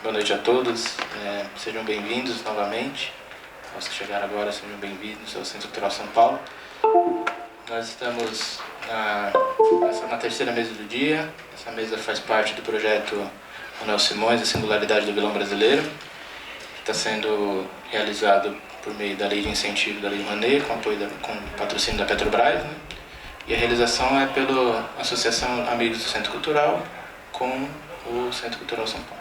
Boa noite a todos. Sejam bem-vindos novamente. Aos que chegaram agora, sejam bem-vindos ao Centro Cultural São Paulo. Nós estamos na terceira mesa do dia. Essa mesa faz parte do projeto Manuel Simões, a Singularidade do Violão Brasileiro, que está sendo realizado por meio da Lei de Incentivo da Lei Rouanet, com patrocínio da Petrobras, né? E a realização é pela Associação Amigos do Centro Cultural com o Centro Cultural São Paulo.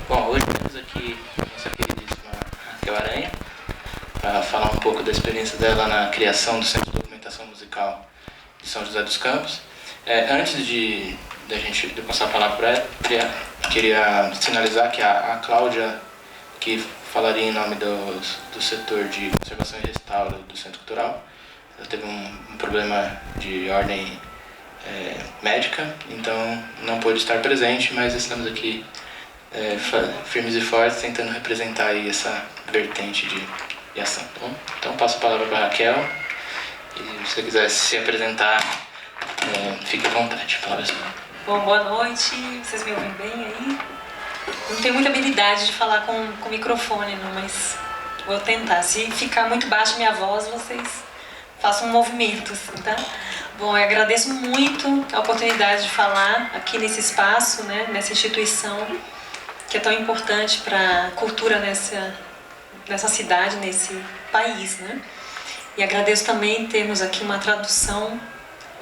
Bom, hoje temos aqui a nossa queridíssima Raquel Aranha, para falar um pouco da experiência dela na criação do Centro de Documentação Musical de São José dos Campos. Antes de eu passar a palavra para ela, queria sinalizar que a Cláudia, que falaria em nome do setor de conservação e restauro do Centro Cultural, ela teve um problema de ordem médica, então não pôde estar presente, mas estamos aqui firmes e fortes, tentando representar aí essa vertente de ação. Tá bom? Então passo a palavra para a Raquel, e se você quiser se apresentar, fique à vontade. Bom, boa noite, vocês me ouvem bem aí? Não tenho muita habilidade de falar com o microfone, não, mas vou tentar. Se ficar muito baixa minha voz, vocês façam um movimento, assim, tá? Bom, eu agradeço muito a oportunidade de falar aqui nesse espaço, né, nessa instituição que é tão importante para a cultura nessa cidade, nesse país, né? E agradeço também termos aqui uma tradução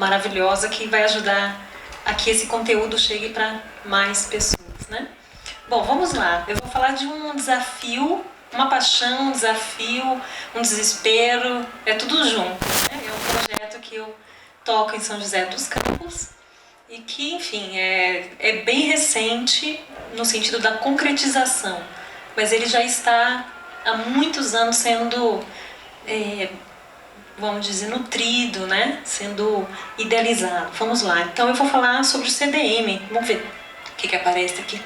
maravilhosa que vai ajudar a que esse conteúdo chegue para mais pessoas, né? Bom, vamos lá. Eu vou falar de um desafio, uma paixão, um desafio, um desespero, é tudo junto, né? É um projeto que eu toco em São José dos Campos e que, enfim, é bem recente no sentido da concretização, mas ele já está há muitos anos sendo, vamos dizer, nutrido, né? Sendo idealizado. Vamos lá. Então eu vou falar sobre o CDM. Vamos ver o que aparece aqui.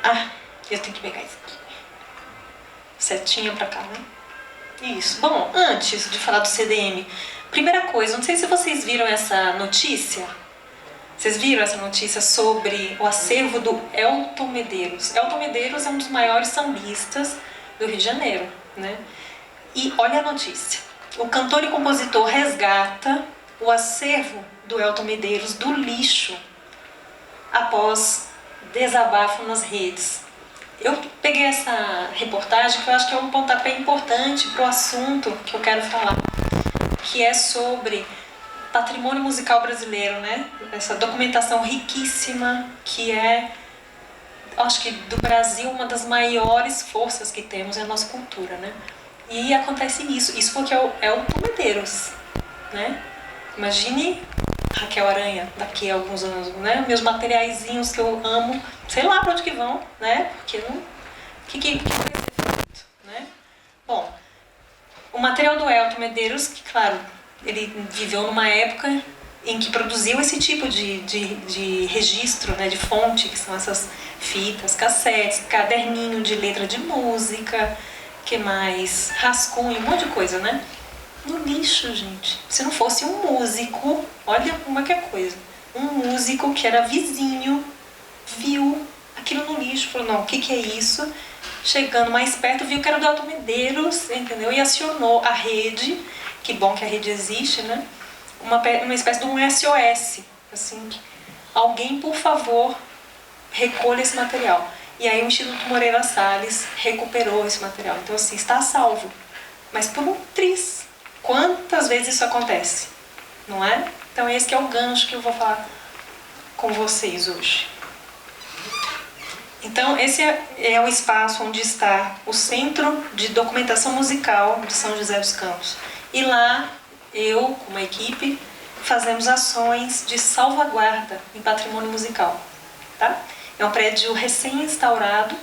Ah, eu tenho que pegar isso aqui. Setinha pra cá, né? Isso. Bom, antes de falar do CDM, primeira coisa, não sei se vocês viram essa notícia. Vocês viram essa notícia sobre o acervo do Elton Medeiros? Elton Medeiros é um dos maiores sambistas do Rio de Janeiro, né? E olha a notícia. O cantor e compositor resgata o acervo do Elton Medeiros do lixo após desabafo nas redes. Eu peguei essa reportagem que eu acho que é um pontapé importante para o assunto que eu quero falar, que é sobre patrimônio musical brasileiro, né? Essa documentação riquíssima que acho que do Brasil, uma das maiores forças que temos é a nossa cultura, né? E acontece isso porque é o Elton Medeiros, né? Imagine Raquel Aranha daqui a alguns anos, né? Meus materiaizinhos que eu amo, sei lá para onde que vão, né? Porque não... O que vai ser feito, né? Bom, o material do Elton Medeiros, que claro, ele viveu numa época em que produziu esse tipo de registro, né, de fonte, que são essas fitas, cassetes, caderninho de letra de música, que mais? Rascunho, um monte de coisa, né? No lixo, gente. Se não fosse um músico, olha como é que é coisa. Um músico que era vizinho, viu aquilo no lixo, falou, não, o que é isso? Chegando mais perto, viu que era do Elton Medeiros, entendeu? E acionou a rede, que bom que a rede existe, né? Uma espécie de um SOS, assim, alguém, por favor, recolha esse material. E aí o Instituto Moreira Salles recuperou esse material. Então, assim, está salvo. Mas por um triz. Quantas vezes isso acontece? Não é? Então, esse que é o gancho que eu vou falar com vocês hoje. Então, esse é o espaço onde está o Centro de Documentação Musical de São José dos Campos. E lá, eu, com uma equipe, fazemos ações de salvaguarda em patrimônio musical. Tá? É um prédio restaurado,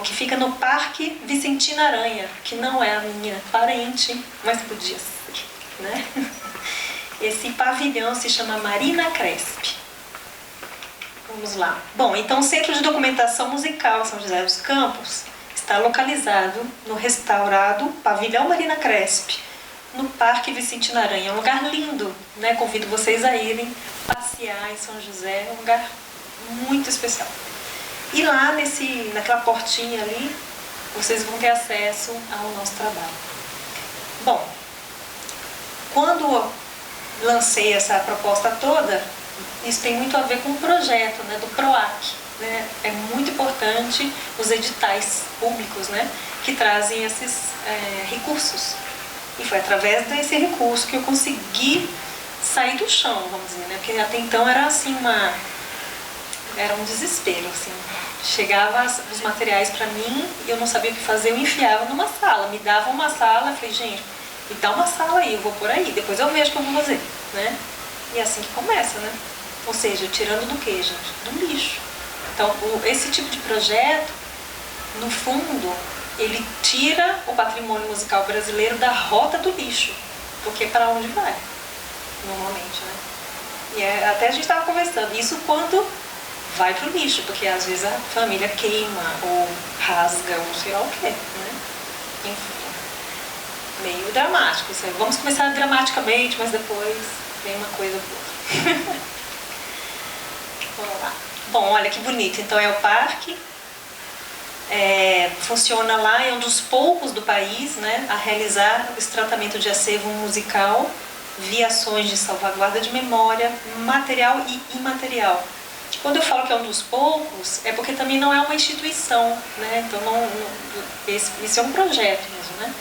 que fica no Parque Vicentina Aranha, que não é a minha parente, mas podia ser, né? Esse pavilhão se chama Marina Cresp. Vamos lá. Bom, então o Centro de Documentação Musical São José dos Campos está localizado no restaurado Pavilhão Marina Cresp, no Parque Vicentina Aranha. É um lugar lindo, né? Convido vocês a irem passear em São José. É um lugar muito especial. E lá naquela portinha ali, vocês vão ter acesso ao nosso trabalho. Bom, quando lancei essa proposta toda, isso tem muito a ver com o projeto, né, do PROAC. Né? É muito importante os editais públicos, né, que trazem esses recursos. E foi através desse recurso que eu consegui sair do chão, vamos dizer, né? Porque até então era assim era um desespero, assim. Chegava os materiais para mim e eu não sabia o que fazer, eu enfiava numa sala, me dava uma sala, eu falei, gente, me dá uma sala aí, eu vou por aí, depois eu vejo o que eu vou fazer, né? E é assim que começa, né? Ou seja, tirando do quê, gente? Do lixo. Então, esse tipo de projeto, no fundo, ele tira o patrimônio musical brasileiro da rota do lixo, porque é para onde vai, normalmente, né? E até a gente estava conversando, isso quando vai para o lixo, porque às vezes a família queima, ou rasga, ou sei lá o quê, né? Enfim, meio dramático. Vamos começar dramaticamente, mas depois vem uma coisa boa. Vamos lá. Bom, olha que bonito, então é o parque. Funciona lá, é um dos poucos do país, né, a realizar esse tratamento de acervo musical via ações de salvaguarda de memória, material e imaterial. Quando eu falo que é um dos poucos, é porque também não é uma instituição, né? Então esse é um projeto mesmo, né?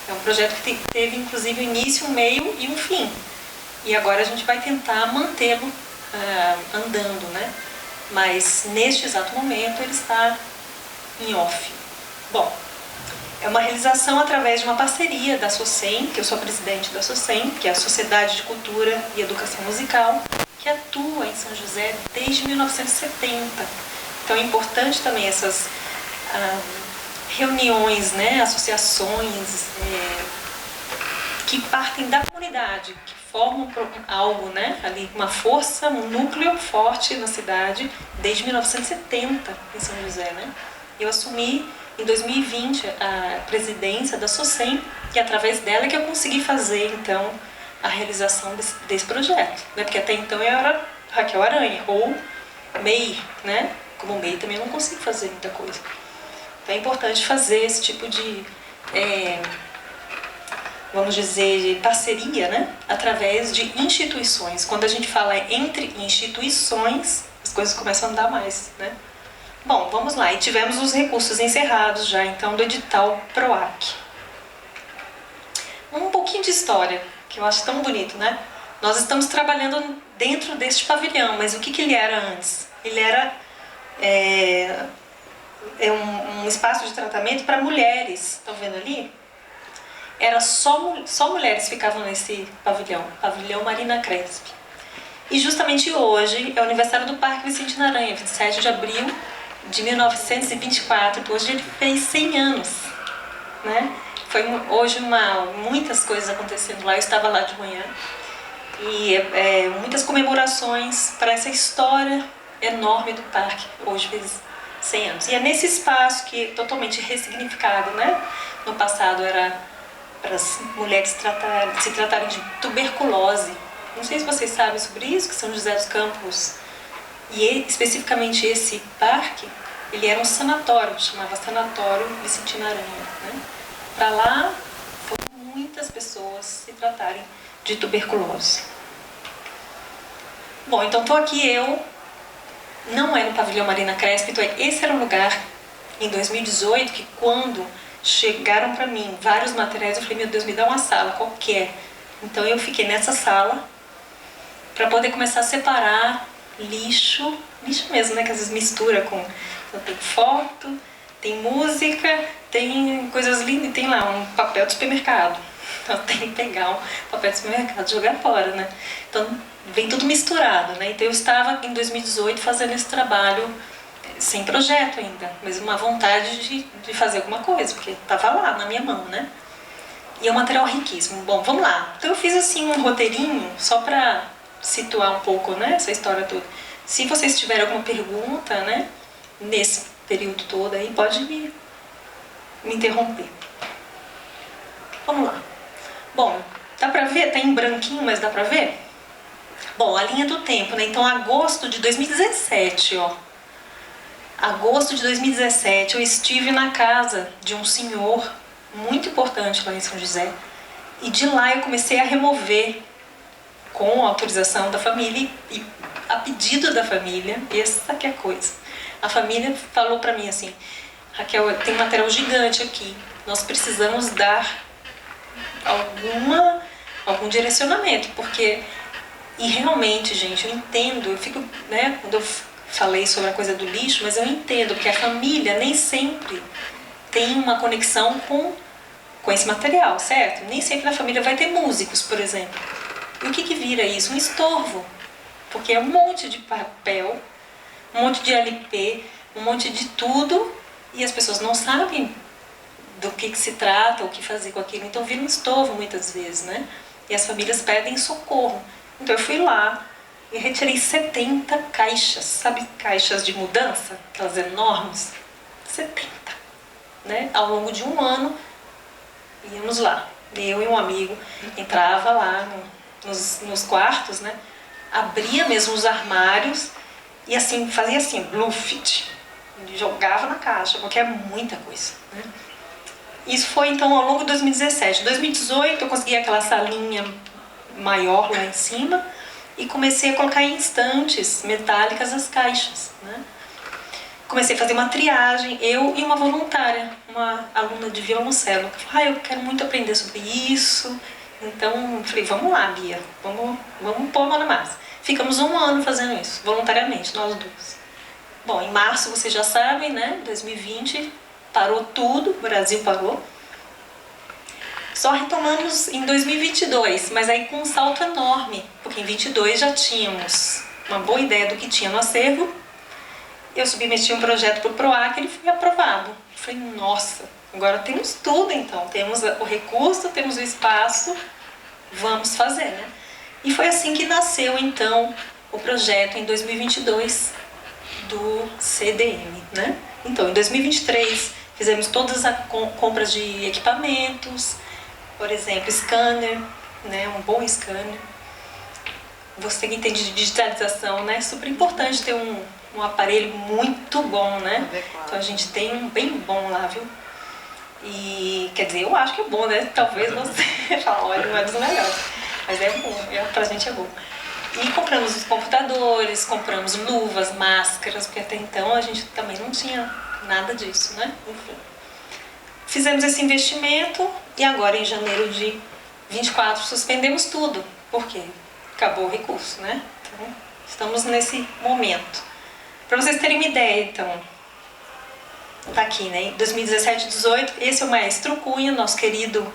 É um projeto que teve inclusive um início, um meio e um fim. E agora a gente vai tentar mantê-lo andando, né? Mas neste exato momento ele está em off. Bom, é uma realização através de uma parceria da SOCEM, que eu sou a presidente da SOCEM, que é a Sociedade de Cultura e Educação Musical, que atua em São José desde 1970. Então é importante também essas reuniões, né, associações que partem da comunidade, que formam algo, né, ali, uma força, um núcleo forte na cidade desde 1970 em São José, né? Eu assumi em 2020 a presidência da SOCEM, e através dela que eu consegui fazer, então, a realização desse projeto, né? Porque até então eu era Raquel Aranha, ou MEI, né? Como MEI também eu não consigo fazer muita coisa. Então é importante fazer esse tipo de, vamos dizer, de parceria, né? Através de instituições. Quando a gente fala entre instituições, as coisas começam a andar mais, né? Bom, vamos lá. E tivemos os recursos encerrados já, então, do edital PROAC. Um pouquinho de história, que eu acho tão bonito, né? Nós estamos trabalhando dentro deste pavilhão, mas o que ele era antes? Ele era um espaço de tratamento para mulheres. Estão vendo ali? Era só mulheres que ficavam nesse pavilhão, Pavilhão Marina Crespi. E justamente hoje é o aniversário do Parque Vicente Aranha, 27 de abril de 1924, hoje ele fez 100 anos, né? Foi hoje muitas coisas acontecendo lá, eu estava lá de manhã, e muitas comemorações para essa história enorme do parque, hoje fez 100 anos. E é nesse espaço que é totalmente ressignificado, né? No passado era para as mulheres se tratarem de tuberculose. Não sei se vocês sabem sobre isso, que São José dos Campos, e especificamente esse parque, ele era um sanatório, chamava Sanatório Vicente Aranha, né? Para lá foram muitas pessoas se tratarem de tuberculose. Bom, então estou aqui não é no Pavilhão Marina Crespi, então esse era o lugar em 2018 que quando chegaram para mim vários materiais, eu falei, meu Deus, me dá uma sala qualquer. Então eu fiquei nessa sala para poder começar a separar lixo mesmo, né, que às vezes mistura com... Então tem foto, tem música, tem coisas lindas, e tem lá um papel de supermercado. Então tem que pegar um papel de supermercado e jogar fora, né? Então vem tudo misturado, né? Então eu estava em 2018 fazendo esse trabalho sem projeto ainda, mas uma vontade de fazer alguma coisa, porque estava lá na minha mão, né? E é um material riquíssimo. Bom, vamos lá. Então eu fiz assim um roteirinho só para situar um pouco, né, essa história toda. Se vocês tiverem alguma pergunta, né, nesse período todo aí, pode me interromper. Vamos lá. Bom, dá pra ver? Tá em branquinho, mas dá pra ver? Bom, a linha do tempo, né? Então, agosto de 2017, ó. Agosto de 2017, eu estive na casa de um senhor muito importante lá em São José. E de lá eu comecei a remover, com a autorização da família e a pedido da família, essa que é a coisa. A família falou pra mim assim: Raquel, tem um material gigante aqui, nós precisamos dar algum direcionamento, porque... E realmente, gente, eu entendo, eu fico, né, quando eu falei sobre a coisa do lixo, mas eu entendo que a família nem sempre tem uma conexão com esse material, certo? Nem sempre na família vai ter músicos, por exemplo. E o que vira isso? Um estorvo. Porque é um monte de papel, um monte de LP, um monte de tudo, e as pessoas não sabem do que se trata, o que fazer com aquilo. Então vira um estorvo muitas vezes, né? E as famílias pedem socorro. Então eu fui lá e retirei 70 caixas, sabe, caixas de mudança, aquelas enormes? 70, né? Ao longo de um ano, íamos lá. Eu e um amigo entrava lá nos quartos, né? Abria mesmo os armários e assim, fazia assim, bluffit, jogava na caixa, porque é muita coisa, né? Isso foi então ao longo de 2017. Em 2018 eu consegui aquela salinha maior lá em cima e comecei a colocar em estantes metálicas as caixas, né? Comecei a fazer uma triagem, eu e uma voluntária, uma aluna de violoncelo, que falou: eu quero muito aprender sobre isso. Então falei: vamos lá, Bia, vamos pôr a mão na massa. Ficamos um ano fazendo isso, voluntariamente, nós duas. Bom, em março, vocês já sabem, né, 2020, parou tudo, o Brasil parou. Só retomamos em 2022, mas aí com um salto enorme, porque em 2022 já tínhamos uma boa ideia do que tinha no acervo. Eu submeti um projeto para o PROAC e ele foi aprovado. Eu falei: nossa, agora temos tudo então, temos o recurso, temos o espaço, vamos fazer, né? E foi assim que nasceu então o projeto em 2022 do CDM, né? Então, em 2023 fizemos todas as compras de equipamentos, por exemplo, scanner, né? Um bom scanner. Você que entende de digitalização, né? Super importante ter um aparelho muito bom, né? Então a gente tem um bem bom lá, viu? E, quer dizer, eu acho que é bom, né? Talvez você fale: olha, não é dos melhores. Mas é bom, pra gente é bom. E compramos os computadores, compramos luvas, máscaras, porque até então a gente também não tinha nada disso, né? Enfim. Fizemos esse investimento e agora em janeiro de 24 suspendemos tudo. Por quê? Acabou o recurso, né? Então, estamos nesse momento. Para vocês terem uma ideia, então, tá aqui, né? Em 2017 e 2018, esse é o maestro Cunha, nosso querido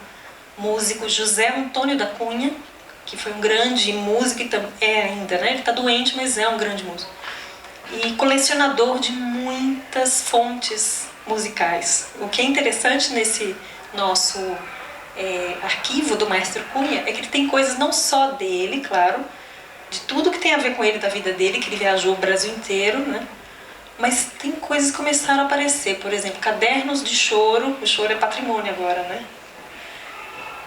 músico José Antônio da Cunha, que foi um grande músico, e é ainda, né? Ele tá doente, mas é um grande músico. E colecionador de muitas fontes musicais. O que é interessante nesse nosso arquivo do Maestro Cunha é que ele tem coisas não só dele, claro, de tudo que tem a ver com ele, da vida dele, que ele viajou o Brasil inteiro, né? Mas tem coisas que começaram a aparecer, por exemplo, cadernos de choro. O choro é patrimônio agora, né?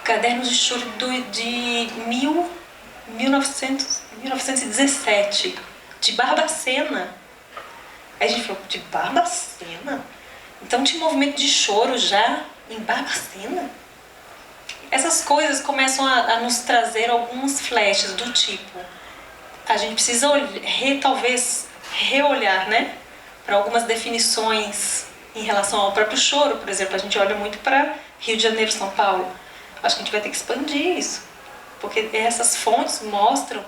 Cadernos de choro de 1917, de Barbacena. Aí a gente falou: de Barbacena? Então tinha um movimento de choro já em Barbacena? Essas coisas começam a nos trazer alguns flashes do tipo: a gente precisa talvez reolhar, né, para algumas definições em relação ao próprio choro. Por exemplo, a gente olha muito para Rio de Janeiro, São Paulo. Acho que a gente vai ter que expandir isso, porque essas fontes mostram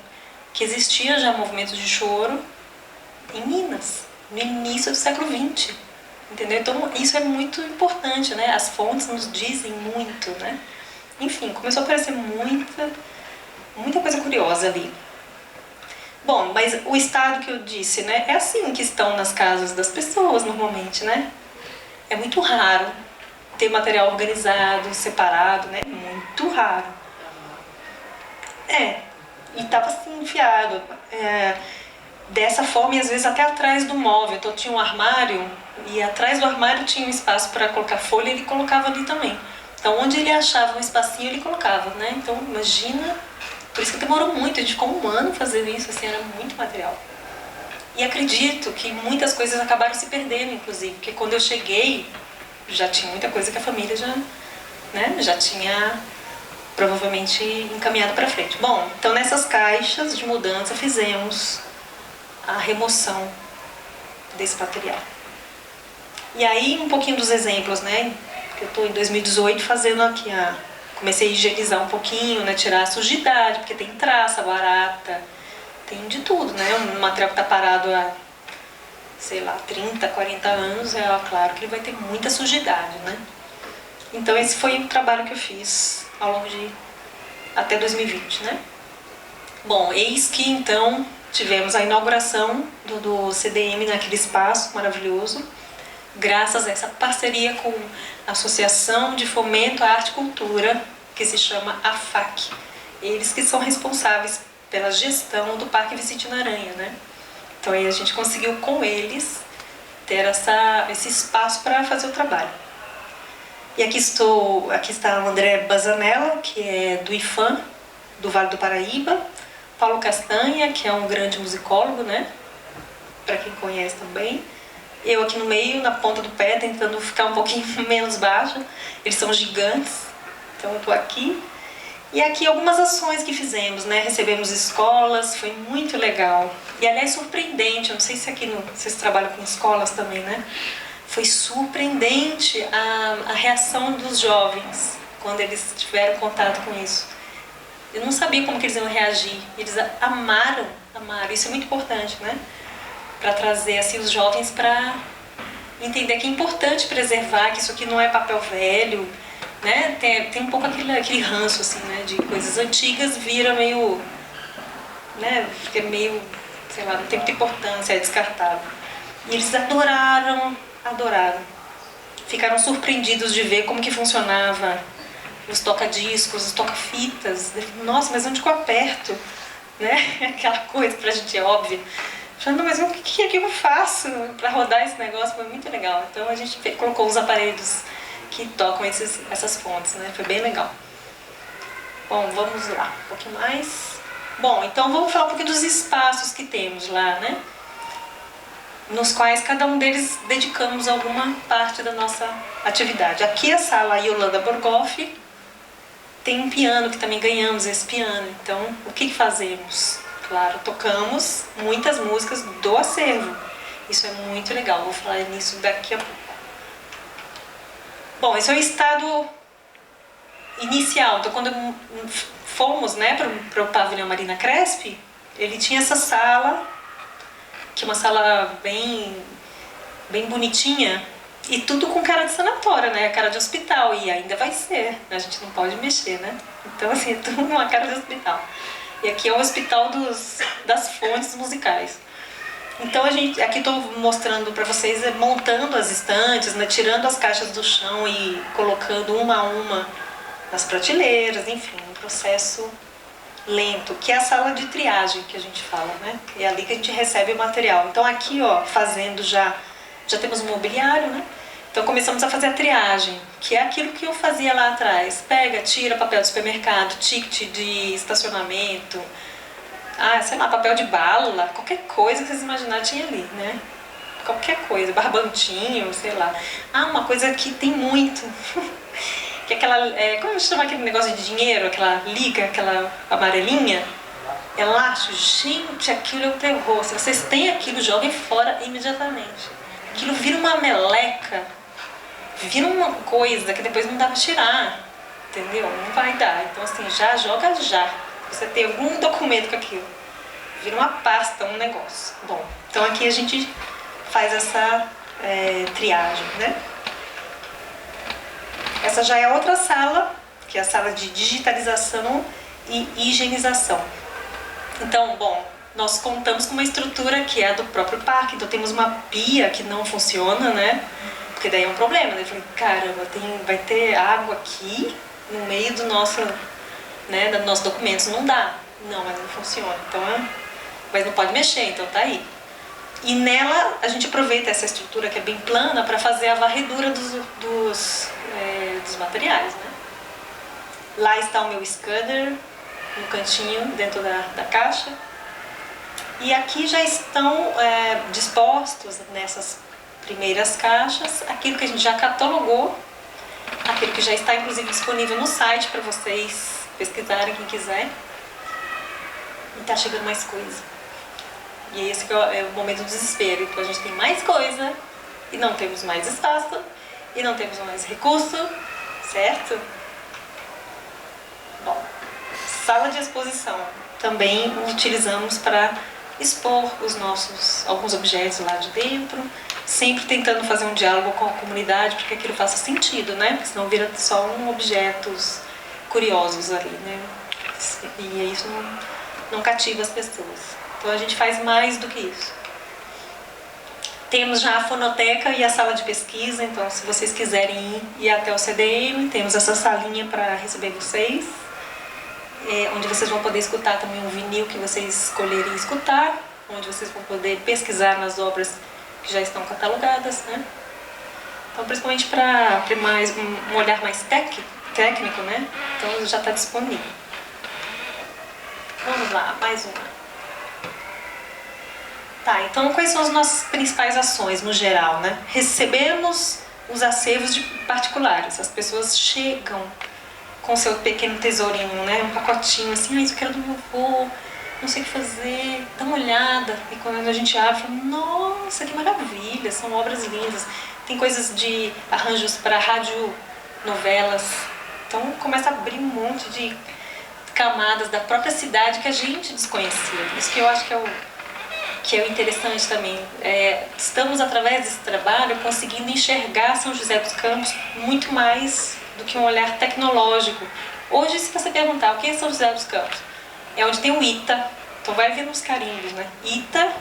que existia já movimentos de choro em Minas, no início do século XX, entendeu? Então isso é muito importante, né? As fontes nos dizem muito, né? Enfim, começou a aparecer muita coisa curiosa ali. Bom, mas o estado que eu disse, né? É assim que estão nas casas das pessoas normalmente, né? É muito raro ter material organizado, separado, né? Muito raro. E estava assim, enfiado. Dessa forma, e às vezes até atrás do móvel. Então tinha um armário, e atrás do armário tinha um espaço para colocar folha, e ele colocava ali também. Então onde ele achava um espacinho, ele colocava, né? Então imagina Por isso que demorou muito, a gente ficou um ano fazendo isso, assim, era muito material. E acredito que muitas coisas acabaram se perdendo, inclusive, porque quando eu cheguei, já tinha muita coisa que a família já tinha provavelmente encaminhado para frente. Bom, então nessas caixas de mudança fizemos a remoção desse material. E aí um pouquinho dos exemplos, né? Eu estou em 2018 fazendo aqui comecei a higienizar um pouquinho, né? Tirar a sujidade, porque tem traça, barata, tem de tudo, né? Um material que está parado há, sei lá, 30, 40 anos, claro que ele vai ter muita sujidade, né? Então esse foi o trabalho que eu fiz ao longo de até 2020, né? Bom, eis que então tivemos a inauguração do CDM naquele espaço maravilhoso, graças a essa parceria com a Associação de Fomento à Arte e Cultura, que se chama AFAC. Eles que são responsáveis pela gestão do Parque Vicentino Aranha, né? Então aí a gente conseguiu com eles ter esse espaço para fazer o trabalho. E aqui está o André Bazanella, que é do IFAM, do Vale do Paraíba, Paulo Castanha, que é um grande musicólogo, né? Para quem conhece também. Eu aqui no meio, na ponta do pé, tentando ficar um pouquinho menos baixa. Eles são gigantes, então eu estou aqui. E aqui algumas ações que fizemos, né? Recebemos escolas, foi muito legal. E aliás, surpreendente, eu não sei se aqui vocês trabalham com escolas também, né? Foi surpreendente a reação dos jovens quando eles tiveram contato com isso. Eu não sabia como que eles iam reagir. Eles amaram. Isso é muito importante, né? Para trazer assim, os jovens para entender que é importante preservar, que isso aqui não é papel velho, né? Tem um pouco aquele ranço assim, né? De coisas antigas vira meio, né? Fica meio, sei lá, não tem muita importância, é descartável. E eles adoraram. Ficaram surpreendidos de ver como que funcionava os toca-discos, os toca-fitas. Nossa, mas onde que eu aperto? Né? Aquela coisa pra gente é óbvia. Falando, mas o que é que eu faço para rodar esse negócio? Foi muito legal. Então a gente colocou os aparelhos que tocam essas fontes, né? Foi bem legal. Bom, vamos lá, um pouquinho mais. Bom, então vamos falar um pouquinho dos espaços que temos lá, né? Nos quais cada um deles dedicamos alguma parte da nossa atividade. Aqui a sala Yolanda Borgoff tem um piano, que também ganhamos esse piano. Então, o que fazemos? Claro, tocamos muitas músicas do acervo. Isso é muito legal, vou falar nisso daqui a pouco. Bom, esse é o estado inicial. Então, quando fomos, né, para o pavilhão Marina Crespi, ele tinha essa sala, que é uma sala bem bonitinha, e tudo com cara de sanatório, né? Cara de hospital, e ainda vai ser, a gente não pode mexer, né? Então, assim, é tudo uma cara de hospital. E aqui é o hospital das fontes musicais. Então, aqui estou mostrando para vocês, montando as estantes, né? Tirando as caixas do chão e colocando uma a uma nas prateleiras, enfim, um processo lento, que é a sala de triagem que a gente fala, né? É ali que a gente recebe o material. Então aqui, ó, fazendo já temos um mobiliário, né? Então começamos a fazer a triagem, que é aquilo que eu fazia lá atrás. Pega, tira papel de supermercado, ticket de estacionamento, sei lá, papel de bala, qualquer coisa que vocês imaginarem tinha ali, né? Qualquer coisa, barbantinho, sei lá. Uma coisa que tem muito... que é aquela, como chama aquele negócio de dinheiro, aquela liga, aquela amarelinha? Elástico. Gente, aquilo é o terror. Se vocês têm aquilo, joguem fora imediatamente. Aquilo vira uma meleca, vira uma coisa que depois não dá pra tirar, entendeu? Não vai dar. Então assim, já joga já. Você tem algum documento com aquilo. Vira uma pasta, um negócio. Bom, então aqui a gente faz essa triagem, né? Essa já é outra sala, que é a sala de digitalização e higienização. Então, bom, nós contamos com uma estrutura que é a do próprio parque, então temos uma pia que não funciona, né? Porque daí é um problema, né? Eu falei, caramba, vai ter água aqui no meio do nosso, né, dos nossos documentos. Não dá. Não, mas não funciona. Então, mas não pode mexer, então tá aí. E nela a gente aproveita essa estrutura que é bem plana para fazer a varredura dos materiais, né? Lá está o meu scanner, no cantinho, dentro da caixa. E aqui já estão dispostos nessas primeiras caixas aquilo que a gente já catalogou, aquilo que já está inclusive disponível no site para vocês pesquisarem, quem quiser. E está chegando mais coisa. E esse que é o momento do desespero. Então a gente tem mais coisa e não temos mais espaço e não temos mais recurso, certo? Bom, sala de exposição também utilizamos para expor alguns objetos lá de dentro, sempre tentando fazer um diálogo com a comunidade para que aquilo faça sentido, né? Porque senão vira só objetos curiosos ali, né? E isso não cativa as pessoas. Então a gente faz mais do que isso. Temos já a fonoteca e a sala de pesquisa, então se vocês quiserem ir até o CDM, temos essa salinha para receber vocês, onde vocês vão poder escutar também um vinil que vocês escolherem escutar, onde vocês vão poder pesquisar nas obras que já estão catalogadas, né? Então, principalmente para ter um olhar mais técnico, né? Então já está disponível. Vamos lá, mais uma. Tá, então quais são as nossas principais ações no geral, né? Recebemos os acervos de particulares. As pessoas chegam com seu pequeno tesourinho, né? Um pacotinho assim, isso eu quero do meu avô, não sei o que fazer, dá uma olhada. E quando a gente abre, fala, nossa, que maravilha, são obras lindas. Tem coisas de arranjos para radionovelas. Então começa a abrir um monte de camadas da própria cidade que a gente desconhecia. Isso que eu acho que é o interessante também. Estamos, através desse trabalho, conseguindo enxergar São José dos Campos muito mais do que um olhar tecnológico. Hoje, se você perguntar o que é São José dos Campos, é onde tem o ITA, então vai ver nos carimbos, né? ITA,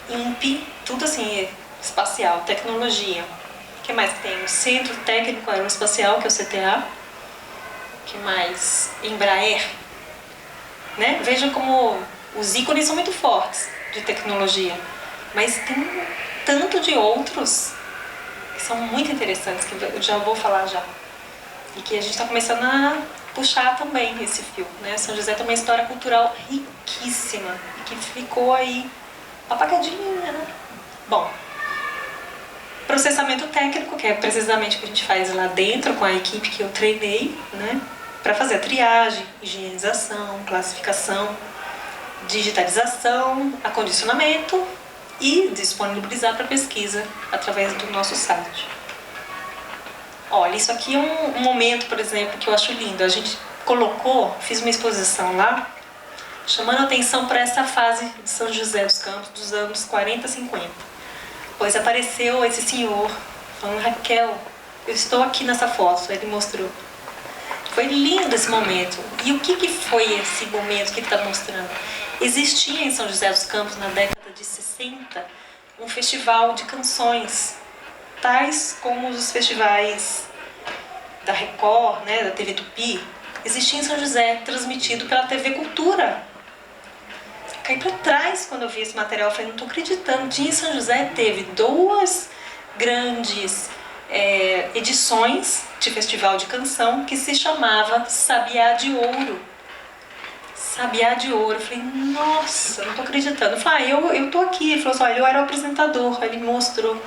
INPE, tudo assim, espacial, tecnologia. O que mais que tem? O Centro Técnico Aeroespacial, que é o CTA. O que mais? Embraer. Né? Vejam como os ícones são muito fortes de tecnologia, mas tem tanto de outros que são muito interessantes, que eu já vou falar já. E que a gente está começando a puxar também esse fio, né? São José tem uma história cultural riquíssima, que ficou aí apagadinha, né? Bom, processamento técnico, que é precisamente o que a gente faz lá dentro com a equipe que eu treinei, né? Para fazer a triagem, higienização, classificação, digitalização, acondicionamento e disponibilizar para pesquisa através do nosso site. Olha, isso aqui é um momento, por exemplo, que eu acho lindo. A gente fiz uma exposição lá, chamando a atenção para essa fase de São José dos Campos dos anos 40, 50. Pois apareceu esse senhor falando, Raquel, eu estou aqui nessa foto. Ele mostrou. Foi lindo esse momento. E o que foi esse momento que ele está mostrando? Existia em São José dos Campos, na década de 60, um festival de canções, tais como os festivais da Record, né, da TV Tupi. Existia em São José, transmitido pela TV Cultura. Caí para trás quando eu vi esse material, eu falei, não estou acreditando. Em São José teve 2 grandes edições de festival de canção que se chamava Sabiá de Ouro. Sabiá de Ouro. Eu falei, nossa, não tô acreditando. Eu falei, eu tô aqui. Ele falou assim, olha, eu era o apresentador. Aí ele me mostrou.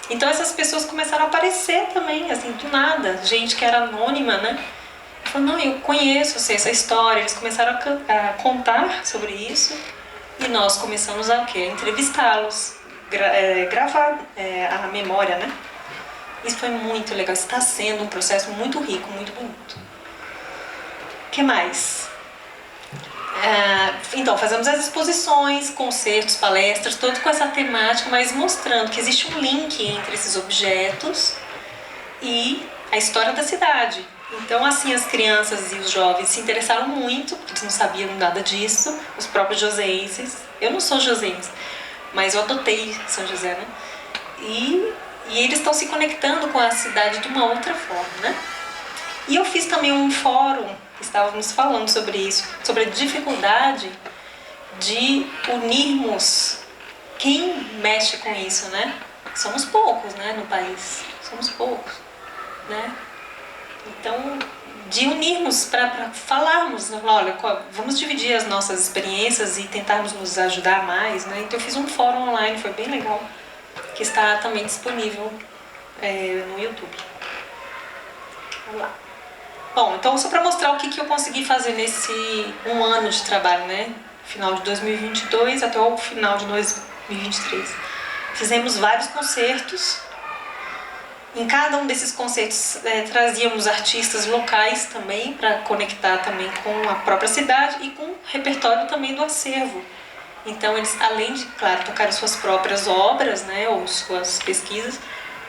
Então essas pessoas começaram a aparecer também, assim, do nada. Gente que era anônima, né? Eu falei, não, eu conheço, sei essa história. Eles começaram a contar sobre isso. E nós começamos a quê? Entrevistá-los, gravar a memória, né? Isso foi muito legal. Está sendo um processo muito rico, muito bonito. O que mais? Então, fazemos as exposições, concertos, palestras, tudo com essa temática, mas mostrando que existe um link entre esses objetos e a história da cidade. Então, assim, as crianças e os jovens se interessaram muito, porque eles não sabiam nada disso, os próprios joseenses. Eu não sou joseense, mas eu adotei São José, né? E eles estão se conectando com a cidade de uma outra forma, né? E eu fiz também um fórum, estávamos falando sobre isso, sobre a dificuldade de unirmos quem mexe com isso, né? Somos poucos, né, no país, somos poucos, né? Então, de unirmos para falarmos, né? Olha, vamos dividir as nossas experiências e tentarmos nos ajudar mais, né? Então eu fiz um fórum online, foi bem legal, que está também disponível no YouTube. Vamos lá. Bom, então só para mostrar o que eu consegui fazer nesse 1 ano de trabalho, né? Final de 2022 até o final de 2023. Fizemos vários concertos. Em cada um desses concertos trazíamos artistas locais também para conectar também com a própria cidade e com o repertório também do acervo. Então eles, além de, claro, tocar suas próprias obras, né, ou suas pesquisas,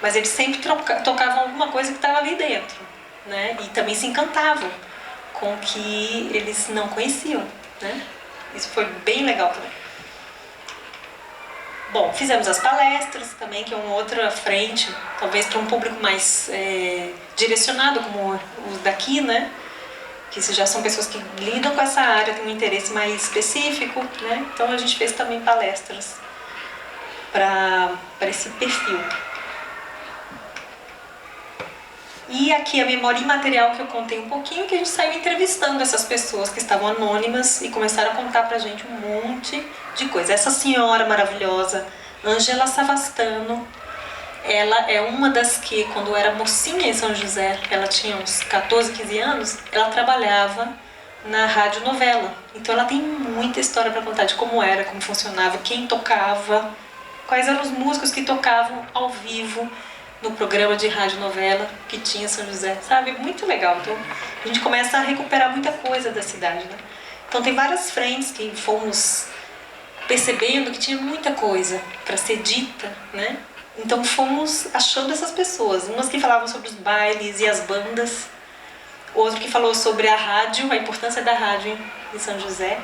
mas eles sempre tocavam alguma coisa que estava ali dentro, né, e também se encantavam com o que eles não conheciam, né. Isso foi bem legal também. Bom, fizemos as palestras também, que é uma outra frente, talvez para um público mais direcionado, como os daqui, né? Que já são pessoas que lidam com essa área, têm um interesse mais específico, né? Então a gente fez também palestras para esse perfil. E aqui a memória imaterial que eu contei um pouquinho, que a gente saiu entrevistando essas pessoas que estavam anônimas e começaram a contar pra gente um monte de coisa. Essa senhora maravilhosa, Ângela Savastano, ela é uma das que, quando era mocinha em São José, ela tinha uns 14, 15 anos, ela trabalhava na rádio novela. Então ela tem muita história para contar de como era, como funcionava, quem tocava, quais eram os músicos que tocavam ao vivo no programa de rádio novela que tinha em São José, sabe? Muito legal. Então a gente começa a recuperar muita coisa da cidade, né? Então tem várias frentes que fomos percebendo que tinha muita coisa para ser dita, né? Então fomos achando essas pessoas, umas que falavam sobre os bailes e as bandas, outro que falou sobre a rádio, a importância da rádio em São José,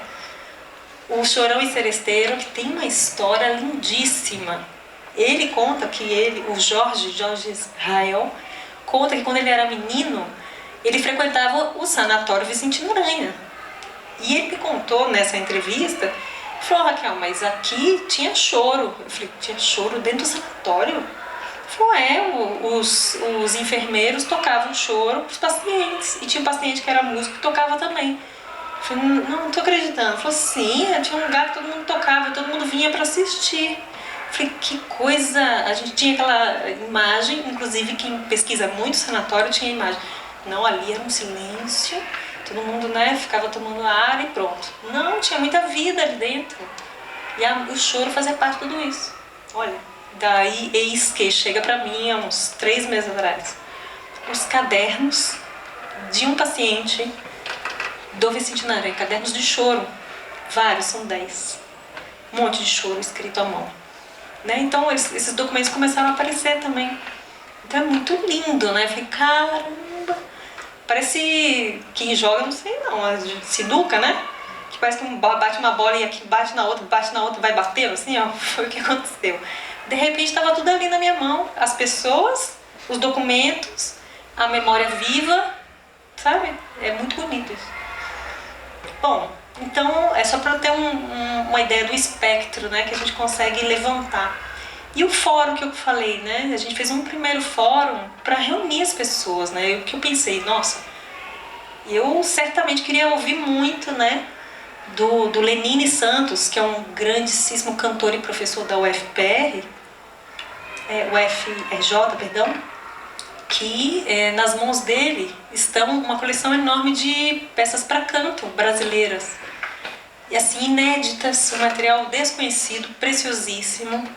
o Chorão e Seresteiro, que tem uma história lindíssima. Ele conta que o Jorge Israel, conta que quando ele era menino, ele frequentava o Sanatório Vicentino Aranha. E ele contou nessa entrevista, falou: Raquel, mas aqui tinha choro. Eu falei: tinha choro dentro do sanatório? Ele falou: os enfermeiros tocavam choro para os pacientes. E tinha um paciente que era músico que tocava também. Eu falei: não tô acreditando. Ele falou: sim, tinha um lugar que todo mundo tocava, todo mundo vinha para assistir. Eu falei: que coisa! A gente tinha aquela imagem, inclusive quem pesquisa muito sanatório tinha imagem. Não, ali era um silêncio, todo mundo, né, ficava tomando ar e pronto. Não, tinha muita vida ali dentro. E o choro fazia parte de tudo isso. Olha, daí eis que chega pra mim há uns 3 meses atrás os cadernos de um paciente do Vicentino Aranha, cadernos de choro. Vários, são 10. Um monte de choro escrito à mão. Né? Então esses documentos começaram a aparecer também. Então é muito lindo, né? Eu falei: caramba, parece quem joga, não sei não, sinuca, né? Que parece que bate uma bola e aqui bate na outra, vai batendo, assim, ó. Foi o que aconteceu. De repente estava tudo ali na minha mão, as pessoas, os documentos, a memória viva, sabe? É muito bonito isso. Bom, então é só para ter uma ideia do espectro, né, que a gente consegue levantar. E o fórum que eu falei, né, a gente fez um primeiro fórum para reunir as pessoas, né, o que eu pensei, nossa, eu certamente queria ouvir muito, né, do Lenine Santos, que é um grandíssimo cantor e professor da UFRJ, perdão, que nas mãos dele estão uma coleção enorme de peças para canto brasileiras. E assim, inéditas, um material desconhecido, preciosíssimo,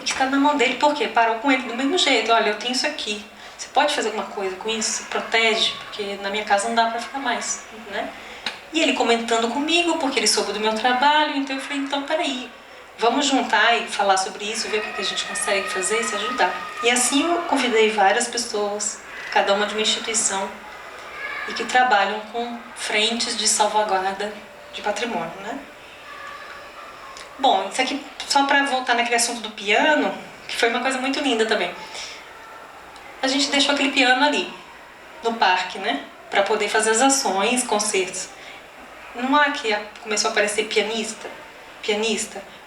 e que está na mão dele. Por quê? Parou com ele do mesmo jeito. Olha, eu tenho isso aqui. Você pode fazer alguma coisa com isso? Protege, porque na minha casa não dá para ficar mais, né? E ele comentando comigo, porque ele soube do meu trabalho, então eu falei: então peraí, vamos juntar e falar sobre isso, ver o que a gente consegue fazer e se ajudar. E assim eu convidei várias pessoas, cada uma de uma instituição, e que trabalham com frentes de salvaguarda de patrimônio, né? Bom, isso aqui só para voltar naquele assunto do piano, que foi uma coisa muito linda também. A gente deixou aquele piano ali, no parque, né? Para poder fazer as ações, concertos. Não há que começou a aparecer pianista.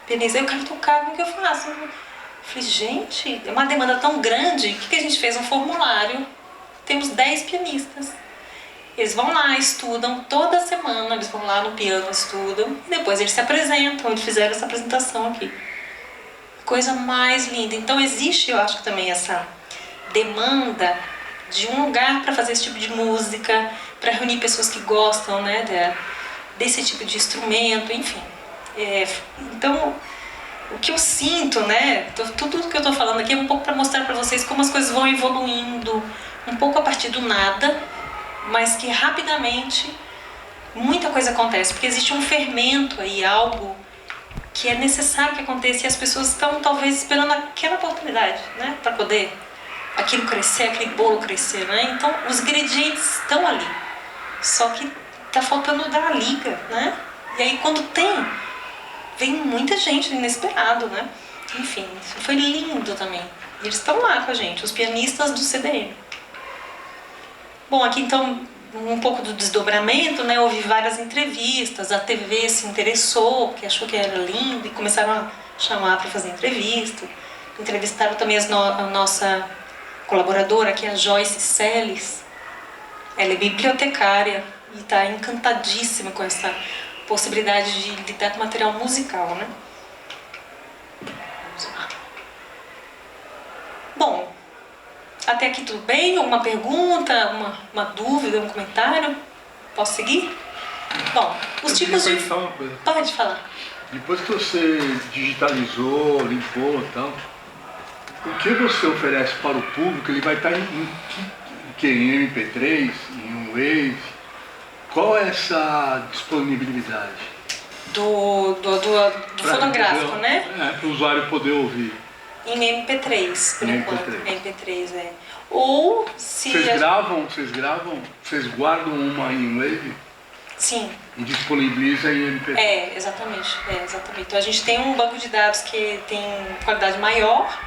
Eu quero tocar, como que eu faço? Eu falei: gente, é uma demanda tão grande, o que a gente fez? Um formulário, temos 10 pianistas. Eles vão lá, estudam, toda semana eles vão lá no piano, estudam, e depois eles se apresentam, eles fizeram essa apresentação aqui. Coisa mais linda. Então existe, eu acho que também essa demanda de um lugar para fazer esse tipo de música, para reunir pessoas que gostam, né, desse tipo de instrumento, enfim. Então, o que eu sinto, né, tudo que eu estou falando aqui é um pouco para mostrar para vocês como as coisas vão evoluindo, um pouco a partir do nada, mas que rapidamente muita coisa acontece, porque existe um fermento aí, algo que é necessário que aconteça, e as pessoas estão talvez esperando aquela oportunidade, né, para poder aquilo crescer, aquele bolo crescer, né? Então os ingredientes estão ali, só que tá faltando dar a liga, né? E aí quando vem muita gente inesperado, né? Enfim, isso foi lindo também. E eles estão lá com a gente, os pianistas do CDM. Bom, aqui então um pouco do desdobramento, né? Houve várias entrevistas, a TV se interessou, porque achou que era lindo e começaram a chamar para fazer entrevista. Entrevistaram também a nossa colaboradora, que é a Joyce Seles. Ela é bibliotecária e está encantadíssima com essa possibilidade de lidar com material musical, né? Vamos lá. Bom, até aqui tudo bem? Alguma pergunta, uma dúvida, um comentário? Posso seguir? Bom, os tipos de... Falar uma coisa. Pode falar. Depois que você digitalizou, limpou e tal, o que você oferece para o público, ele vai estar em MP3, em um Wave? Qual é essa disponibilidade? Do fonográfico, né? Para o usuário poder ouvir. Em MP3, por Em enquanto. MP3. MP3, é. Ou se... Vocês guardam uma em Wave? Sim. E disponibiliza em MP3? Exatamente. Então a gente tem um banco de dados que tem qualidade maior,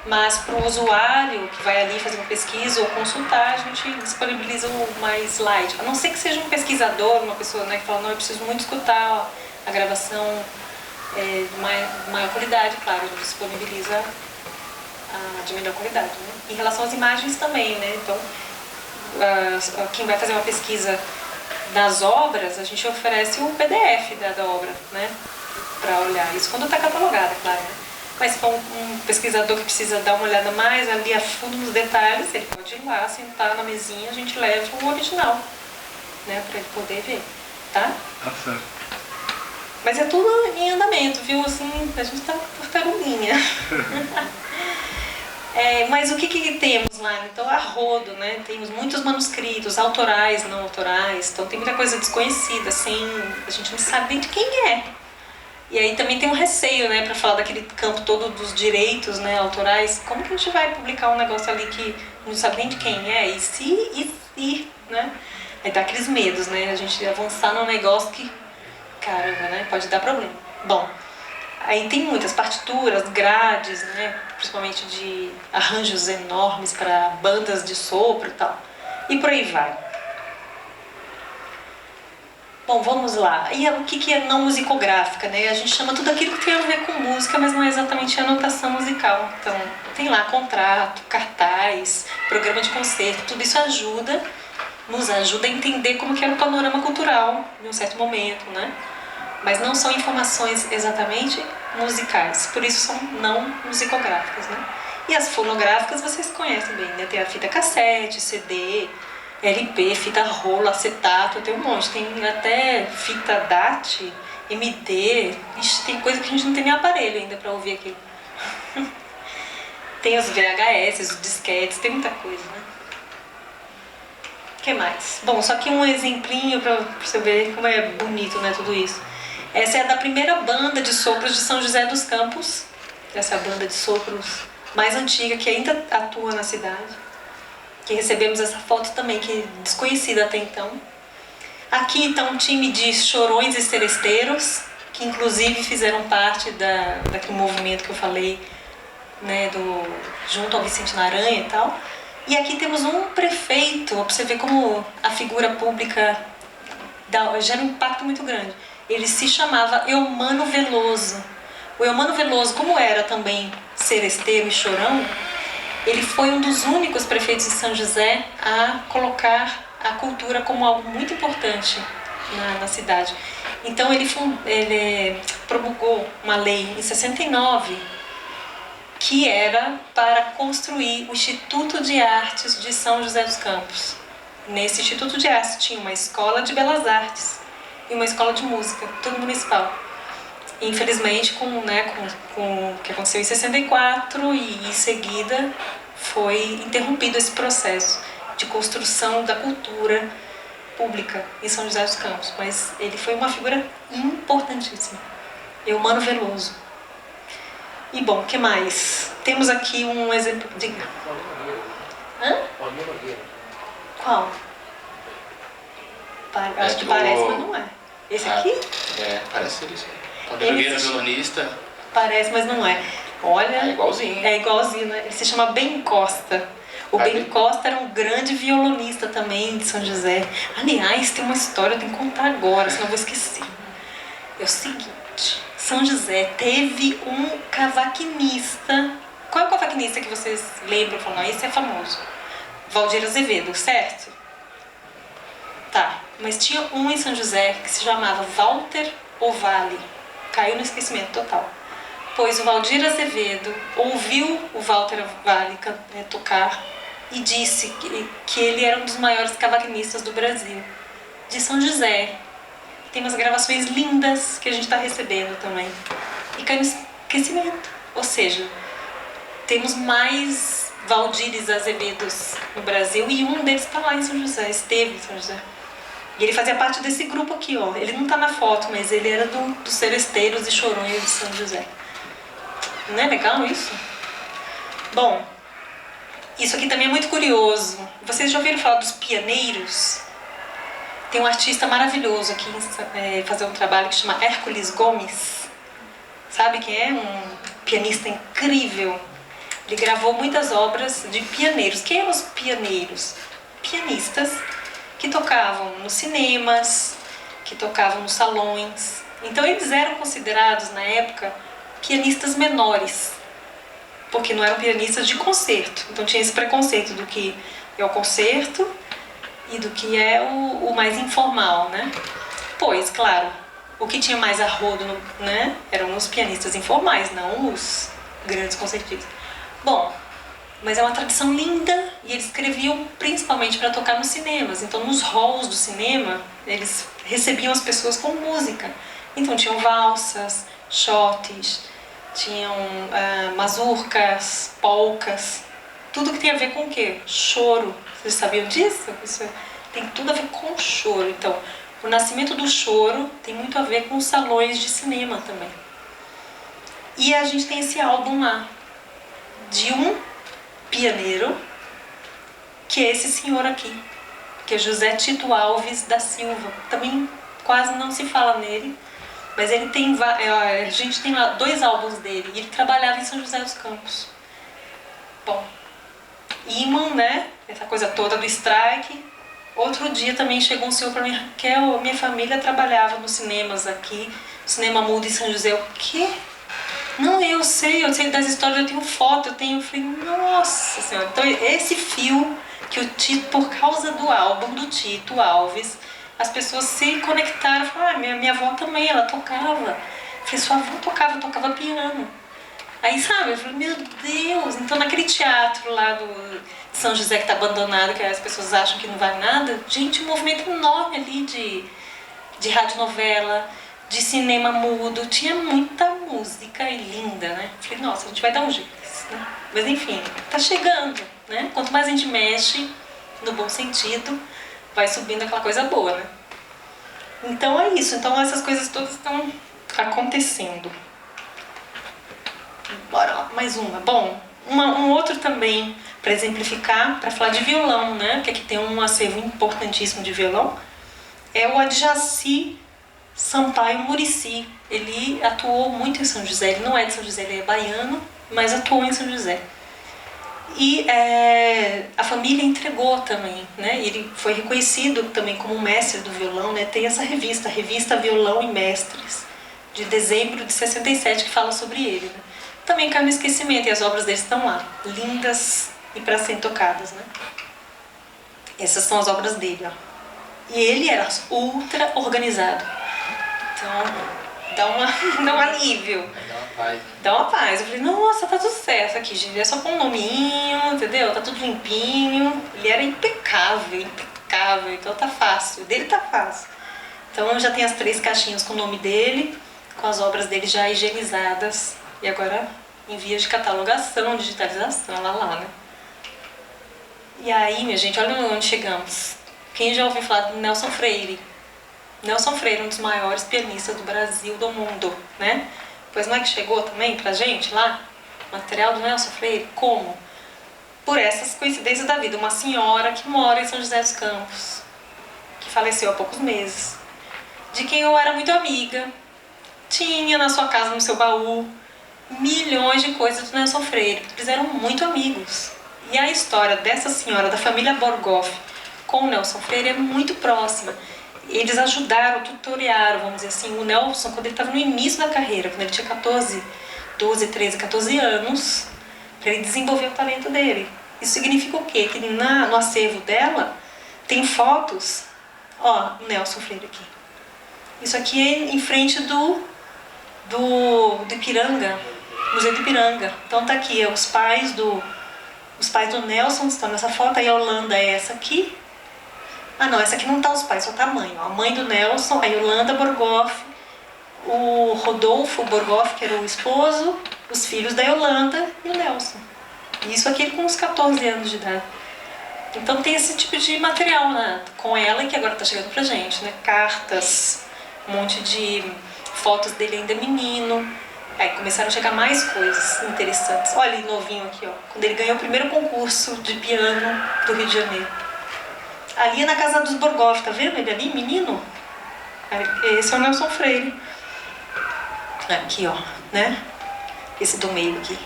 mas para o usuário que vai ali fazer uma pesquisa ou consultar, a gente disponibiliza o mais light. A não ser que seja um pesquisador, uma pessoa, né, que fala, não, eu preciso muito escutar a gravação de maior qualidade, claro, a gente disponibiliza a de melhor qualidade. Né? Em relação às imagens também, né? Então, quem vai fazer uma pesquisa das obras, a gente oferece o PDF da obra, né? Para olhar. Isso quando está catalogada, claro. Né? Mas se for um pesquisador que precisa dar uma olhada mais ali a fundo nos detalhes, ele pode ir lá, sentar na mesinha, a gente leva o original, né, para ele poder ver, tá? Tá certo. Mas é tudo em andamento, viu? Assim, a gente tá tartaruguinha. Mas o que temos lá? Então, a rodo, né? Temos muitos manuscritos, autorais, não autorais, então tem muita coisa desconhecida, assim, a gente não sabe nem de quem é. E aí também tem um receio, né, para falar daquele campo todo dos direitos, né, autorais. Como que a gente vai publicar um negócio ali que não sabe nem de quem é? E se, né? Aí dá aqueles medos, né, a gente avançar num negócio que, caramba, né, pode dar problema. Bom, aí tem muitas partituras, grades, né, principalmente de arranjos enormes para bandas de sopro e tal. E por aí vai. Bom, vamos lá. E o que é não musicográfica, né? A gente chama tudo aquilo que tem a ver com música, mas não é exatamente a notação musical. Então, tem lá contrato, cartaz, programa de concerto, tudo isso nos ajuda a entender como que era o panorama cultural em um certo momento, né? Mas não são informações exatamente musicais, por isso são não musicográficas, né? E as fonográficas vocês conhecem bem, né? Tem a fita cassete, CD, LP, fita rola, acetato, tem um monte, tem até fita DAT, MD, ixi, tem coisa que a gente não tem nem aparelho ainda para ouvir aquilo. Tem os VHS, os disquetes, tem muita coisa, né? O que mais? Bom, só que um exemplinho para você ver como é bonito, né, tudo isso. Essa é da primeira banda de sopros de São José dos Campos, essa é a banda de sopros mais antiga que ainda atua na cidade. Que recebemos essa foto também, que é desconhecida até então. Aqui então um time de chorões e seresteiros, que inclusive fizeram parte daquele movimento que eu falei, né, junto ao Vicente Naranha e tal. E aqui temos um prefeito, para você ver como a figura pública gera um impacto muito grande. Ele se chamava Eumano Veloso. O Eumano Veloso, como era também seresteiro e chorão, ele foi um dos únicos prefeitos de São José a colocar a cultura como algo muito importante na cidade. Então ele promulgou uma lei em 69 que era para construir o Instituto de Artes de São José dos Campos. Nesse Instituto de Artes tinha uma escola de belas artes e uma escola de música, tudo municipal. Infelizmente, com o que aconteceu em 64 e em seguida foi interrompido esse processo de construção da cultura pública em São José dos Campos. Mas ele foi uma figura importantíssima. Eumano Veloso. E bom, o que mais? Temos aqui um exemplo. Diga. Hã? Qual? Acho que parece, mas não é. Esse aqui? Parece ele sim. Paulinho Nogueira, violonista. Parece, mas não é. Olha. É igualzinho. É igualzinho, né? Ele se chama Ben Costa. O Ben Costa era um grande violonista também de São José. Aliás, tem uma história, eu tenho que contar agora, senão eu vou esquecer. É o seguinte: São José teve um cavaquinista. Qual é o cavaquinista que vocês lembram? Falam, esse é famoso. Valdir Azevedo, certo? Tá, mas tinha um em São José que se chamava Walter Ovalle. Caiu no esquecimento total. Pois o Valdir Azevedo ouviu o Walter Ovalle tocar e disse que ele era um dos maiores cavaquinistas do Brasil, de São José. Tem umas gravações lindas que a gente está recebendo também. E caiu no esquecimento. Ou seja, temos mais Valdires Azevedos no Brasil e um deles está lá em São José, esteve em São José. E ele fazia parte desse grupo aqui, ó. Ele não está na foto, mas ele era dos Seresteiros e Chorões de São José. Não é legal isso? Bom, isso aqui também é muito curioso. Vocês já ouviram falar dos pianeiros? Tem um artista maravilhoso aqui fazer um trabalho que chama Hércules Gomes. Sabe quem é? Um pianista incrível. Ele gravou muitas obras de pianeiros. Quem eram os pianeiros? Pianistas que tocavam nos cinemas, que tocavam nos salões. Então eles eram considerados, na época, pianistas menores, porque não eram pianistas de concerto. Então tinha esse preconceito do que é o concerto e do que é o mais informal, né? Pois, claro, o que tinha mais arrodo, né, eram os pianistas informais, não os grandes concertistas. Bom, mas é uma tradição linda e eles escreviam principalmente para tocar nos cinemas. Então, nos halls do cinema, eles recebiam as pessoas com música. Então, tinham valsas, shotes, tinham mazurcas, polcas, tudo que tem a ver com o quê? Choro. Vocês sabiam disso? Isso tem tudo a ver com choro. Então, o nascimento do choro tem muito a ver com os salões de cinema também. E a gente tem esse álbum lá, de um pianeiro, que é esse senhor aqui, que é José Tito Alves da Silva. Também quase não se fala nele, mas ele tem, a gente tem lá 2 álbuns dele, e ele trabalhava em São José dos Campos. Bom, imã, né, essa coisa toda do strike. Outro dia também chegou um senhor para mim, Raquel, minha família trabalhava nos cinemas aqui, Cinema Mudo em São José. O quê? Não, eu sei das histórias, eu tenho foto, eu falei, nossa senhora. Então esse fio que o Tito, por causa do álbum do Tito Alves, as pessoas se conectaram, falaram, minha avó também, ela tocava. Eu falei, sua avó tocava piano. Aí, sabe, eu falei, meu Deus, então naquele teatro lá de São José que está abandonado, que as pessoas acham que não vale nada, gente, um movimento enorme ali de radionovela, de cinema mudo, tinha muita música e linda, né? Falei, nossa, a gente vai dar um jeito nisso, né? Mas enfim, tá chegando, né? Quanto mais a gente mexe, no bom sentido, vai subindo aquela coisa boa, né? Então é isso, então essas coisas todas estão acontecendo. Bora lá, mais uma. Bom, um outro também, para exemplificar, para falar de violão, né? Que aqui tem um acervo importantíssimo de violão, é o Adjaci Sampaio Muricy. Ele atuou muito em São José, ele não é de São José, ele é baiano, mas atuou em São José. E a família entregou também, né? Ele foi reconhecido também como mestre do violão, né? Tem essa revista, Revista Violão e Mestres, de dezembro de 67, que fala sobre ele, né? Também caiu no esquecimento e as obras dele estão lá, lindas e para serem tocadas, né? Essas são as obras dele, ó. E ele era ultra organizado. Então, dá um alívio. Dá uma paz, né? Dá uma paz. Eu falei, nossa, tá tudo certo aqui, gente. É só com um nominho, entendeu? Tá tudo limpinho. Ele era impecável, impecável. Então tá fácil. O dele tá fácil. Então já tem as 3 caixinhas com o nome dele, com as obras dele já higienizadas. E agora em vias de catalogação, digitalização, lá, né? E aí, minha gente, olha onde chegamos. Quem já ouviu falar do Nelson Freire? Nelson Freire, um dos maiores pianistas do Brasil, do mundo, né? Pois não é que chegou também pra gente lá? Material do Nelson Freire. Como? Por essas coincidências da vida. Uma senhora que mora em São José dos Campos, que faleceu há poucos meses, de quem eu era muito amiga, tinha na sua casa, no seu baú, milhões de coisas do Nelson Freire. Eles eram muito amigos. E a história dessa senhora, da família Borgoff, com o Nelson Freire é muito próxima. Eles ajudaram, tutoriaram, vamos dizer assim, o Nelson quando ele estava no início da carreira, quando ele tinha 14 anos, para ele desenvolver o talento dele. Isso significa o quê? Que no acervo dela tem fotos, ó, o Nelson Freire aqui. Isso aqui é em frente do Ipiranga, Museu do Ipiranga. Então tá aqui, os pais do Nelson estão nessa foto, aí a Yolanda é essa aqui. Ah não, essa aqui não tá os pais, só tá a mãe. Ó. A mãe do Nelson, a Yolanda Borgoff, o Rodolfo Borgoff, que era o esposo, os filhos da Yolanda e o Nelson. Isso aqui com uns 14 anos de idade. Então tem esse tipo de material, né, com ela, que agora tá chegando pra gente, né? Cartas, um monte de fotos dele ainda menino. Aí começaram a chegar mais coisas interessantes. Olha ele novinho aqui, ó. Quando ele ganhou o primeiro concurso de piano do Rio de Janeiro. Ali é na casa dos Borgoff, tá vendo ele ali, menino? Esse é o Nelson Freire. Aqui, ó, né? Esse do meio aqui.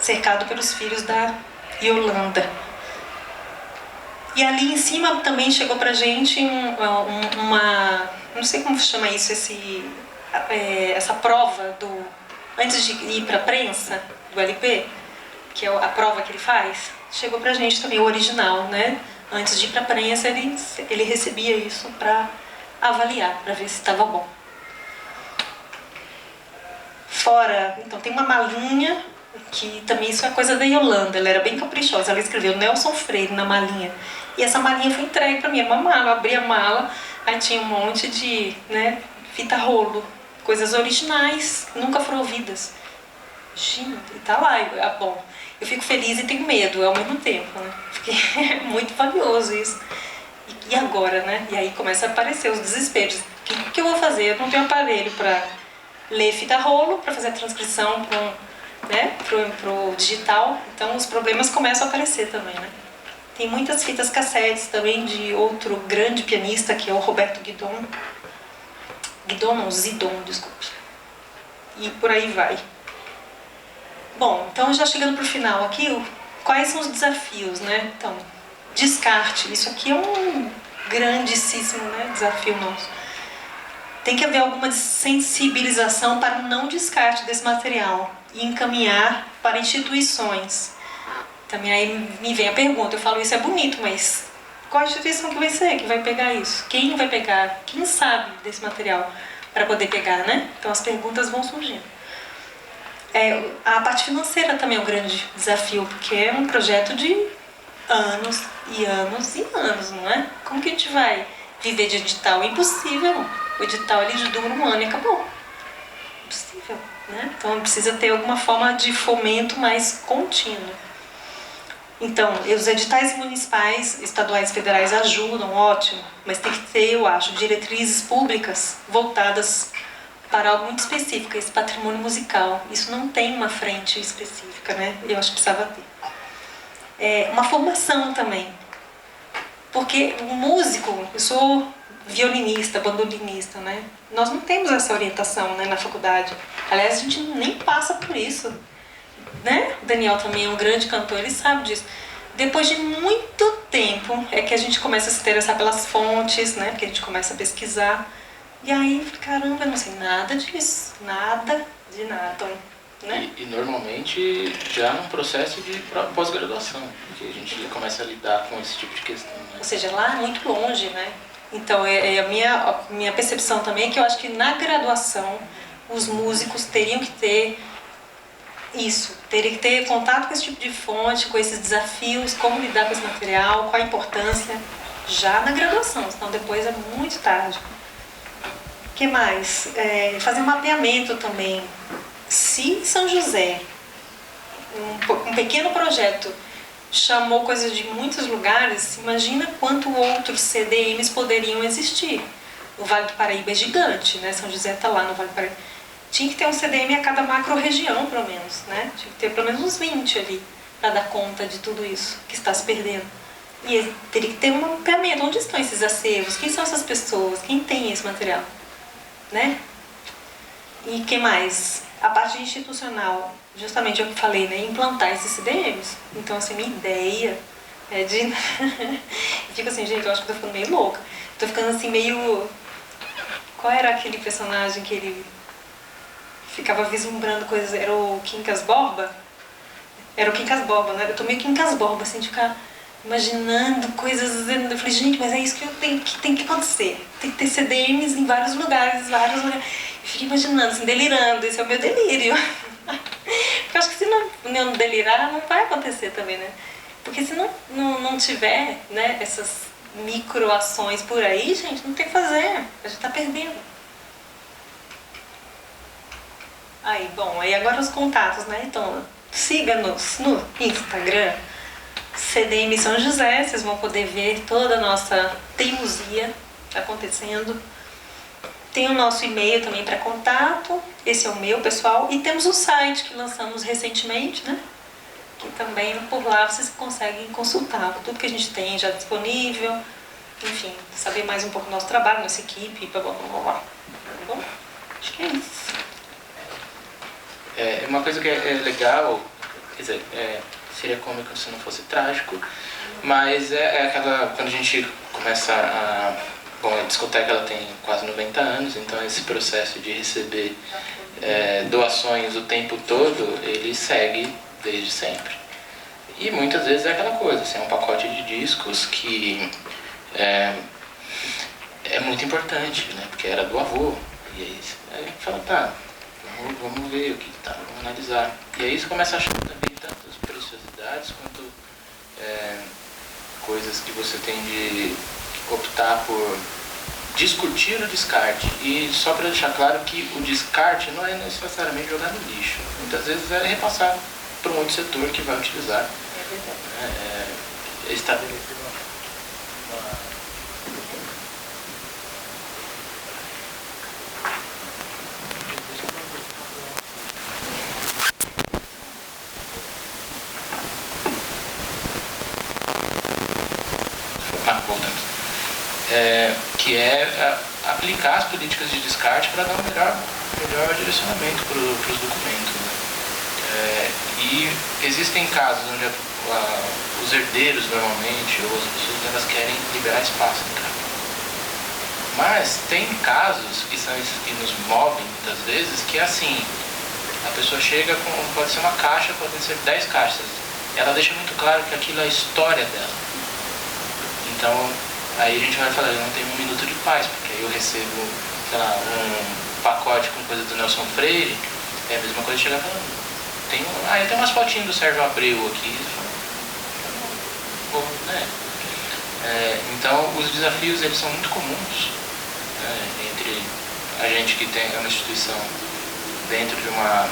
Cercado pelos filhos da Yolanda. E ali em cima também chegou pra gente uma... Não sei como chama isso, essa prova antes de ir para a prensa do LP, que é a prova que ele faz, chegou pra gente também, o original, né? Antes de ir para a prensa, ele recebia isso para avaliar, para ver se estava bom. Fora, então tem uma malinha, que também isso é coisa da Yolanda, ela era bem caprichosa, ela escreveu Nelson Freire na malinha. E essa malinha foi entregue para mim, era uma mala, eu abri a mala, aí tinha um monte de, né, fita rolo, coisas originais, nunca foram ouvidas. Gente, e tá lá, bom, eu fico feliz e tenho medo ao mesmo tempo, né? Porque é muito valioso isso. E agora, né? E aí começa a aparecer os desesperos. O que eu vou fazer? Eu não tenho aparelho para ler fita rolo, para fazer a transcrição pro digital, então os problemas começam a aparecer também, né? Tem muitas fitas cassetes também de outro grande pianista, que é o Roberto Guidon. Zidon, desculpe. E por aí vai. Bom, então já chegando para o final aqui, quais são os desafios, né? Então, descarte. Isso aqui é um grandíssimo, né, desafio nosso. Tem que haver alguma sensibilização para o não descarte desse material e encaminhar para instituições. Também aí me vem a pergunta, eu falo isso é bonito, mas qual a instituição que vai ser, que vai pegar isso? Quem vai pegar? Quem sabe desse material para poder pegar, né? Então as perguntas vão surgindo. A parte financeira também é um grande desafio, porque é um projeto de anos e anos e anos, não é? Como que a gente vai viver de edital? É impossível. O edital ele dura um ano e acabou. Impossível, né? Então precisa ter alguma forma de fomento mais contínuo. Então, os editais municipais, estaduais e federais ajudam, ótimo, mas tem que ter, eu acho, diretrizes públicas voltadas para algo muito específico, esse patrimônio musical. Isso não tem uma frente específica, né? Eu acho que precisava ter. Uma formação também, porque o músico, eu sou violinista, bandolinista, né? Nós não temos essa orientação, né, na faculdade. Aliás, a gente nem passa por isso. Né? O Daniel também é um grande cantor, ele sabe disso. Depois de muito tempo é que a gente começa a se interessar pelas fontes, né? Porque a gente começa a pesquisar. E aí, caramba, eu não sei nada disso, nada de nada. né? E normalmente já num processo de pós-graduação, porque a gente começa a lidar com esse tipo de questão. Né? Ou seja, lá muito longe, né? Então, a minha percepção também é que eu acho que na graduação os músicos teriam que ter isso, teria que ter contato com esse tipo de fonte, com esses desafios, como lidar com esse material, qual a importância, já na graduação, senão depois é muito tarde. O que mais? Fazer um mapeamento também. Se São José, um pequeno projeto, chamou coisas de muitos lugares, imagina quanto outros CDMs poderiam existir. O Vale do Paraíba é gigante, né? São José está lá no Vale do Paraíba. Tinha que ter um CDM a cada macro-região, pelo menos, né? Tinha que ter pelo menos uns 20 ali, para dar conta de tudo isso que está se perdendo. E teria que ter um mapeamento. Onde estão esses acervos? Quem são essas pessoas? Quem tem esse material? Né? E o que mais? A parte institucional, justamente é o que eu falei, né? Implantar esses CDMs. Então, assim, minha ideia é de... Eu fico assim, gente, eu acho que eu tô ficando meio louca. Tô ficando assim, meio... Qual era aquele personagem que ele ficava vislumbrando coisas? Era o Quincas Borba? Era o Quincas Borba, né? Eu tô meio Quincas Borba, assim, de ficar imaginando coisas. Eu falei, gente, mas é isso que tem que acontecer. Tem que ter CDMs em vários lugares, vários lugares. Eu fico imaginando, assim, delirando. Esse é o meu delírio. Porque eu acho que se não delirar, não vai acontecer também, né? Porque se não tiver, né, essas microações por aí, gente, não tem o que fazer. A gente tá perdendo. Aí, bom, aí agora os contatos, né? Então, siga-nos no Instagram, CDM São José, vocês vão poder ver toda a nossa teimosia acontecendo. Tem o nosso e-mail também para contato, esse é o meu, pessoal. E temos o site que lançamos recentemente, né? Que também por lá vocês conseguem consultar tudo que a gente tem já disponível. Enfim, saber mais um pouco do nosso trabalho, nossa equipe, blá blá blá blá. Tá bom? Acho que é isso. Uma coisa que é legal, quer dizer, seria cômico se não fosse trágico, mas é aquela, quando a gente começa a... Bom, a discoteca ela tem quase 90 anos, então esse processo de receber doações o tempo todo, ele segue desde sempre. E muitas vezes é aquela coisa, assim, é um pacote de discos que é muito importante, né, porque era do avô, e aí fala, tá, vamos ver o que tá, vamos analisar. E aí você começa a achar também tantas preciosidades quanto coisas que você tem de optar por discutir o descarte. E só para deixar claro que o descarte não é necessariamente jogar no lixo. Muitas vezes é repassar para um outro setor que vai utilizar. É estabelecer uma que é aplicar as políticas de descarte para dar um melhor direcionamento para os documentos. Né? E existem casos onde os herdeiros normalmente, ou as pessoas, elas querem liberar espaço em casa. Mas tem casos que são esses que nos movem muitas vezes, que é assim, a pessoa chega com, pode ser uma caixa, podem ser 10 caixas. Ela deixa muito claro que aquilo é a história dela. Então, aí a gente vai falar, eu não tenho um minuto de paz, porque aí eu recebo, sei lá, um pacote com coisa do Nelson Freire, é a mesma coisa chegar falando. Eu tenho umas fotinhas do Sérgio Abreu aqui. Né? Então, os desafios, eles são muito comuns, né, entre a gente que tem uma instituição dentro de uma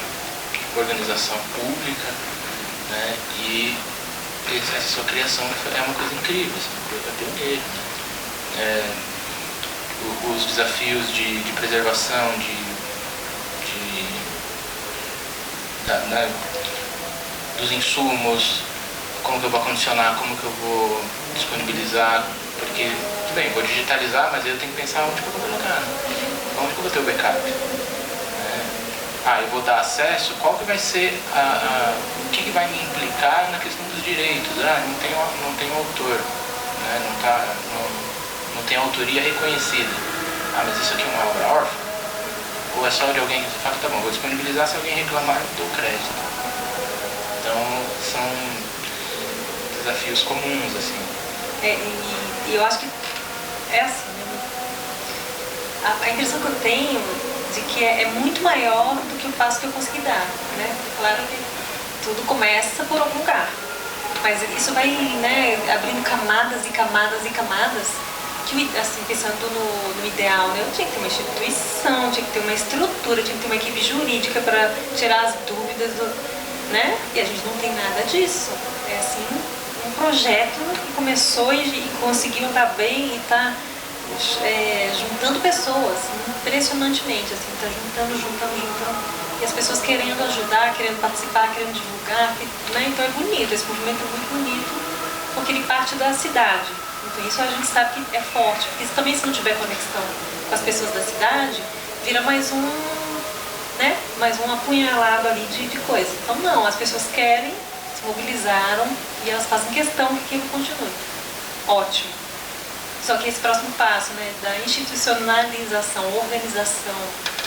organização pública, né, e essa sua criação é uma coisa incrível, é pioneiro. Né? Os desafios de preservação, dos insumos, como que eu vou acondicionar, como que eu vou disponibilizar, porque, tudo bem, vou digitalizar, mas eu tenho que pensar onde que eu vou colocar, né? Onde que eu vou ter o backup. Eu vou dar acesso, qual que vai ser o que vai me implicar na questão dos direitos? Não tem autor, né? Não tem autoria reconhecida. Mas isso aqui é uma obra órfã? Ou é só de alguém que você fala, tá bom, vou disponibilizar, se alguém reclamar, eu dou crédito. Então, são desafios comuns, assim. E eu acho que é assim, né? A impressão que eu tenho de que é muito maior do que o passo que eu consegui dar, né? Claro que tudo começa por algum lugar, mas isso vai, né, abrindo camadas e camadas e camadas, que, assim, pensando no ideal, né? Eu tinha que ter uma instituição, tinha que ter uma estrutura, tinha que ter uma equipe jurídica para tirar as dúvidas, né? E a gente não tem nada disso. É assim, um projeto que começou e conseguiu estar bem e está juntando pessoas, impressionantemente, assim, está juntando. E as pessoas querendo ajudar, querendo participar, querendo divulgar, né? Então é bonito, esse movimento é muito bonito, porque ele parte da cidade. Então isso a gente sabe que é forte, porque também se não tiver conexão com as pessoas da cidade, vira mais um, né? Mais um apunhalado ali de coisa. Então não, as pessoas querem, se mobilizaram e elas fazem questão que aquilo continue. Ótimo. Só que esse próximo passo, né, da institucionalização, organização,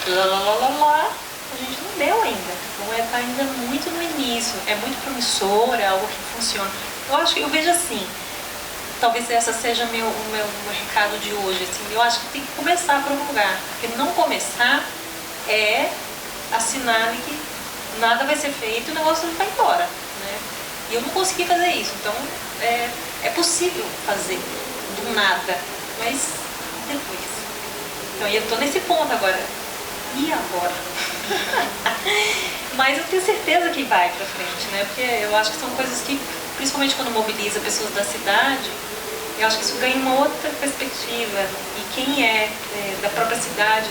a gente não deu ainda. Então está ainda muito no início, é muito promissor, é algo que funciona. Eu vejo assim, talvez essa seja o meu recado de hoje, assim, eu acho que tem que começar por algum lugar, porque não começar é assinar que nada vai ser feito e o negócio vai embora, né? E eu não consegui fazer isso, então é possível fazer do nada, mas depois. Então eu estou nesse ponto agora. E agora? Mas eu tenho certeza que vai pra frente, né? Porque eu acho que são coisas que, principalmente quando mobiliza pessoas da cidade, eu acho que isso ganha uma outra perspectiva. E quem da própria cidade,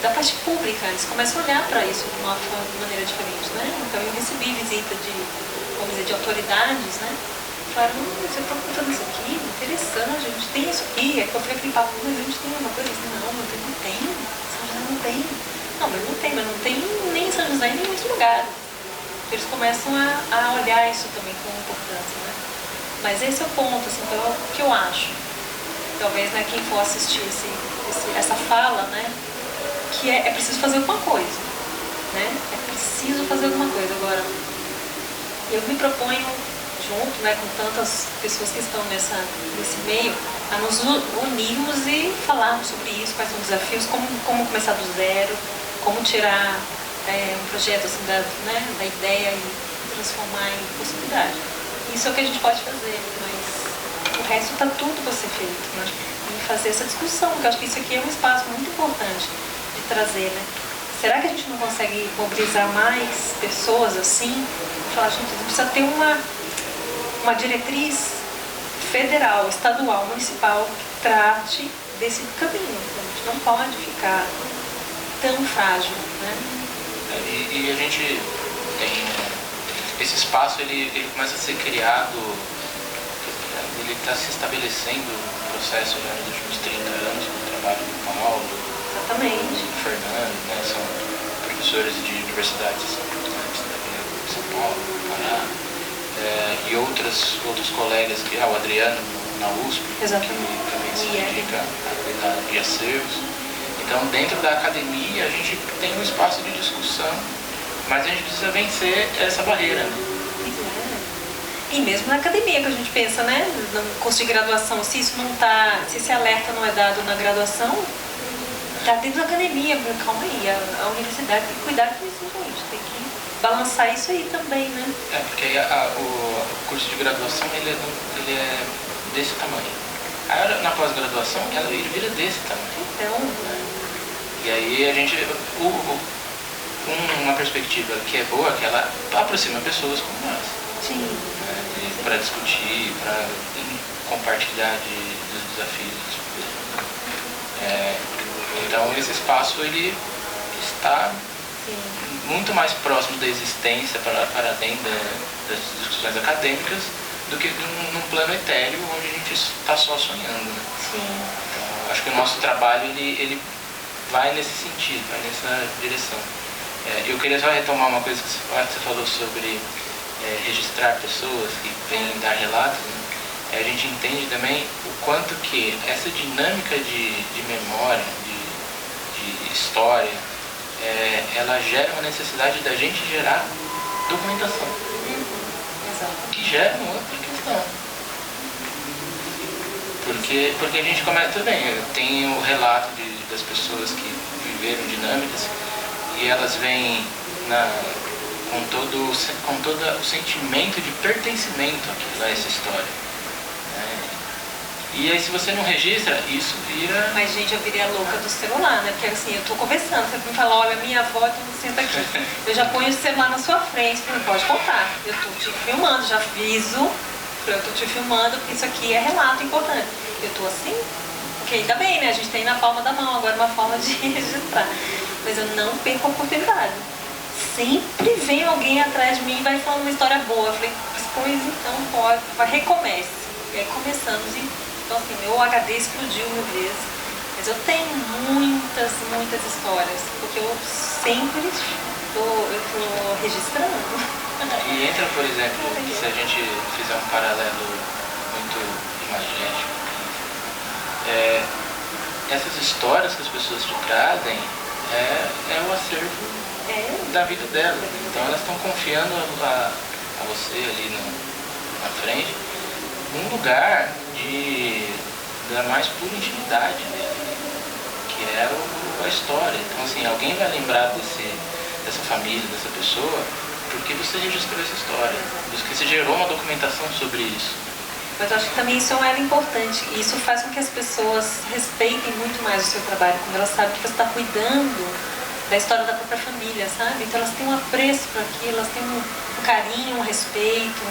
da parte pública, eles começam a olhar para isso de uma maneira diferente, né? Então eu recebi visita de autoridades, né? Falaram, você está contando isso aqui, interessante, a gente tem isso aqui. É que eu falei aquele papo, mas a gente tem uma coisa assim, não tem, São José não tem. Não, mas não tem nem em São José nem em outros lugares. Eles começam a olhar isso também com importância, né? Mas esse é o ponto, assim, que eu acho. Talvez, né, quem for assistir essa fala, né, que é preciso fazer alguma coisa, né? É preciso fazer alguma coisa. Agora, eu me proponho, junto, né, com tantas pessoas que estão nesse meio, a nos unirmos e falarmos sobre isso, quais são os desafios, como começar do zero, como tirar um projeto assim, da ideia e transformar em possibilidade. Isso é o que a gente pode fazer, mas o resto está tudo para ser feito, né? E fazer essa discussão, porque eu acho que isso aqui é um espaço muito importante de trazer, né? Será que a gente não consegue mobilizar mais pessoas assim? Falar, gente, a gente precisa ter uma diretriz federal, estadual, municipal que trate desse caminho. A gente não pode ficar tão frágil, né? E a gente tem esse espaço, ele começa a ser criado, ele está se estabelecendo no processo já nos últimos 30 anos, com o trabalho do Paulo, exatamente, do Fernando, né? São professores de universidades de São Paulo, do Pará, e outros colegas, o Adriano na USP, exatamente, que também se dedica a cuidar de acervos. Então, dentro da academia, a gente tem um espaço de discussão, mas a gente precisa vencer essa barreira, né? E mesmo na academia, que a gente pensa, né, no curso de graduação, se esse alerta não é dado na graduação, está dentro da academia. Calma aí, a universidade tem que cuidar disso, gente, tem que balançar isso aí também, né? Porque aí o curso de graduação, ele é desse tamanho. Aí na pós-graduação, ele vira desse tamanho. Então, e aí a gente, uma perspectiva que é boa, que ela aproxima pessoas como nós. Sim. Né, para discutir, para compartilhar dos desafios. Então esse espaço, ele está muito mais próximo da existência para além das discussões acadêmicas do que num plano etéreo onde a gente está só sonhando, né? Sim. Então, acho que o nosso trabalho ele vai nesse sentido, vai nessa direção. Eu queria só retomar uma coisa que você falou sobre registrar pessoas que vêm dar relatos, né? A gente entende também o quanto que essa dinâmica de memória, de de história, ela gera uma necessidade da gente gerar documentação. Exato. Que gera uma outra questão. Porque a gente começa, tudo bem, tem o relato das pessoas que viveram dinâmicas e elas vêm com todo o sentimento de pertencimento a essa história. E aí se você não registra, isso vira... Mas, gente, eu virei a louca do celular, né? Porque assim, eu tô conversando, você me fala, olha, minha avó, então senta aqui. Eu já ponho o celular na sua frente, não pode contar. Eu tô te filmando, já aviso, eu tô te filmando, porque isso aqui é relato importante. Eu tô assim, porque ainda bem, né? A gente tem na palma da mão agora uma forma de registrar. Mas eu não perco a oportunidade. Sempre vem alguém atrás de mim e vai falando uma história boa. Eu falei, pois então pode, recomece. E aí começamos. Então assim, meu HD explodiu 1000 vezes. Mas eu tenho muitas histórias. Porque eu sempre tô registrando. E entra, por exemplo, se a gente fizer um paralelo muito imagético, essas histórias que as pessoas te trazem é o acervo da vida delas. Então elas estão confiando a você ali na frente um lugar da mais pura intimidade dele, que é a história. Então assim, alguém vai lembrar dessa família, dessa pessoa, porque você registrou essa história, porque você gerou uma documentação sobre isso. Mas eu acho que também isso é um elo importante. E isso faz com que as pessoas respeitem muito mais o seu trabalho, quando elas sabem que você está cuidando da história da própria família, sabe? Então elas têm um apreço por aquilo, elas têm um carinho, um respeito.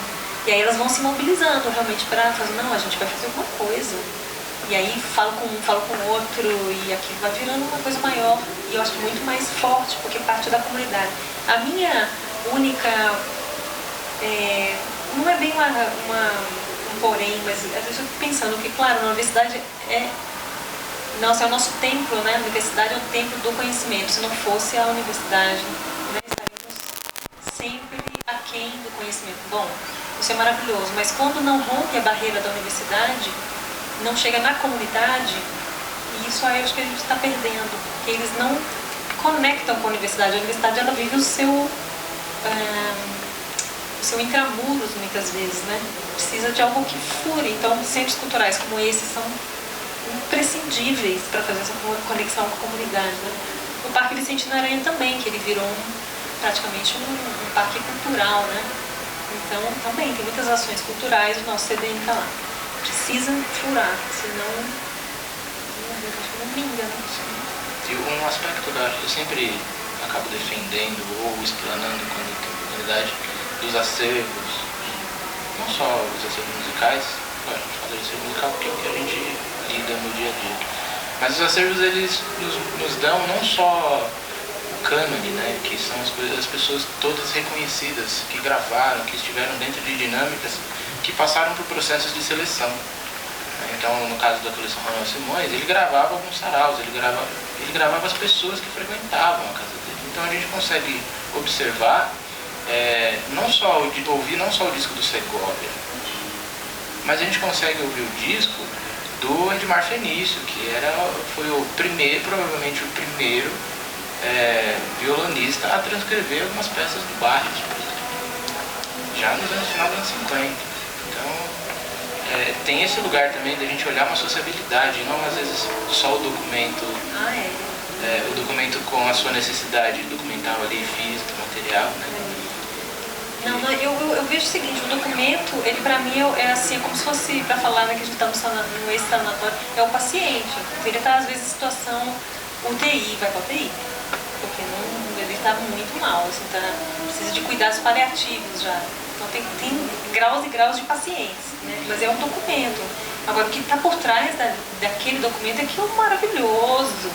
E aí elas vão se mobilizando realmente para fazer, não, a gente vai fazer alguma coisa. E aí fala com um, fala com o outro, e aquilo vai virando uma coisa maior. E eu acho que muito mais forte, porque parte da comunidade. A minha única... não é bem um porém, mas às vezes eu fico pensando que, claro, a universidade é o nosso templo, né? A universidade é o templo do conhecimento. Se não fosse a universidade, né, estaríamos sempre aquém do conhecimento. Bom, isso é maravilhoso, mas quando não rompe a barreira da universidade, não chega na comunidade, e isso aí eu acho que a gente está perdendo, porque eles não conectam com a universidade. A universidade, ela vive o seu intramuros, muitas vezes, né? Precisa de algo que fure. Então, centros culturais como esse são imprescindíveis para fazer essa conexão com a comunidade, né? O Parque Vicentino Aranha também, que ele virou praticamente um parque cultural, né? Então, também tem muitas ações culturais, o nosso CDM está lá. Precisa furar, senão não vinga, né? E um aspecto eu sempre acabo defendendo ou explanando quando tem oportunidade dos acervos, não só os acervos musicais, claro, a gente fala de acervo musical porque é o que a gente lida no dia a dia, mas os acervos eles nos dão não só o cânone, né, que são as pessoas todas reconhecidas, que gravaram, que estiveram dentro de dinâmicas, que passaram por processos de seleção. Então, no caso da coleção Ronald Simões, ele gravava alguns saraus, ele gravava as pessoas que frequentavam a casa dele. Então a gente consegue observar, ouvir não só o disco do Segovia, mas a gente consegue ouvir o disco do Edmar Fenício, que foi provavelmente o primeiro violonista a transcrever algumas peças do Bach, por exemplo, já no final dos anos 50. Então, tem esse lugar também da gente olhar uma sociabilidade, não às vezes só o documento, o documento com a sua necessidade documental ali, física, material, né? Não, eu vejo o seguinte, o documento, ele pra mim é assim, como se fosse, pra falar, né, que a gente tá no ex-sanatório, é o paciente. Ele tá às vezes em situação UTI, vai pra UTI, porque ele tá muito mal, assim, precisa de cuidados paliativos já. Então tem graus e graus de paciência, né? Mas é um documento. Agora, o que está por trás daquele documento é que é maravilhoso,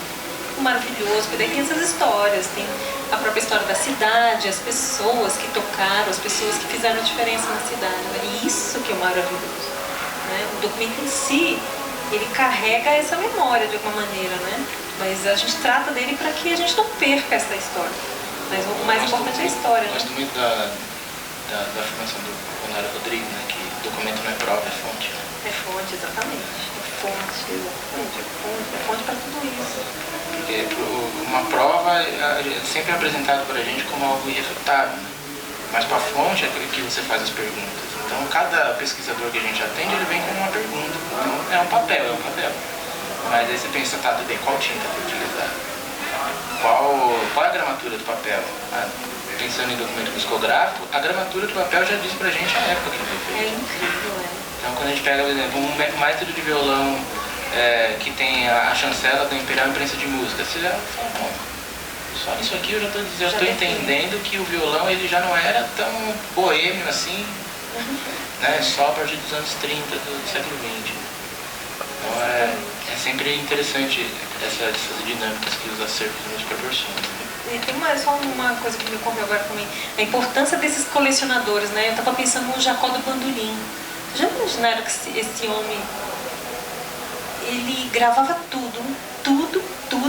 porque daí tem essas histórias, tem a própria história da cidade, as pessoas que tocaram, as pessoas que fizeram a diferença na cidade, né? E isso que é maravilhoso, né? O documento em si, ele carrega essa memória de alguma maneira, né? Mas a gente trata dele para que a gente não perca essa história. Mas o mais importante é a história, né? Eu gosto muito da afirmação do Leonardo Rodrigues, né, que documento não é prova, é fonte. Né? É fonte, exatamente. É fonte para tudo isso. Porque uma prova é sempre apresentado para a gente como algo irrefutável, né? Mas para a fonte é aquilo que você faz as perguntas. Então, cada pesquisador que a gente atende, ele vem com uma pergunta. Então, é um papel. Mas aí você pensa, tá, tudo bem, qual tinta foi utilizada? Qual é a gramatura do papel? Pensando em documento discográfico, a gramatura do papel já diz pra gente a época que ele foi feito. É incrível, Então, quando a gente pega, por exemplo, um maestro de violão que tem a chancela da Imperial Imprensa de Música, você já fala, bom, só nisso aqui eu já estou entendendo que o violão ele já não era tão boêmio assim, né, só a partir dos anos 30 do século XX. Então é sempre interessante essas dinâmicas que os acervos nos proporcionam. E tem só uma coisa que me ocorreu agora também, a importância desses colecionadores, né? Eu estava pensando no Jacó do Bandolim. Já imaginaram que esse homem, ele gravava tudo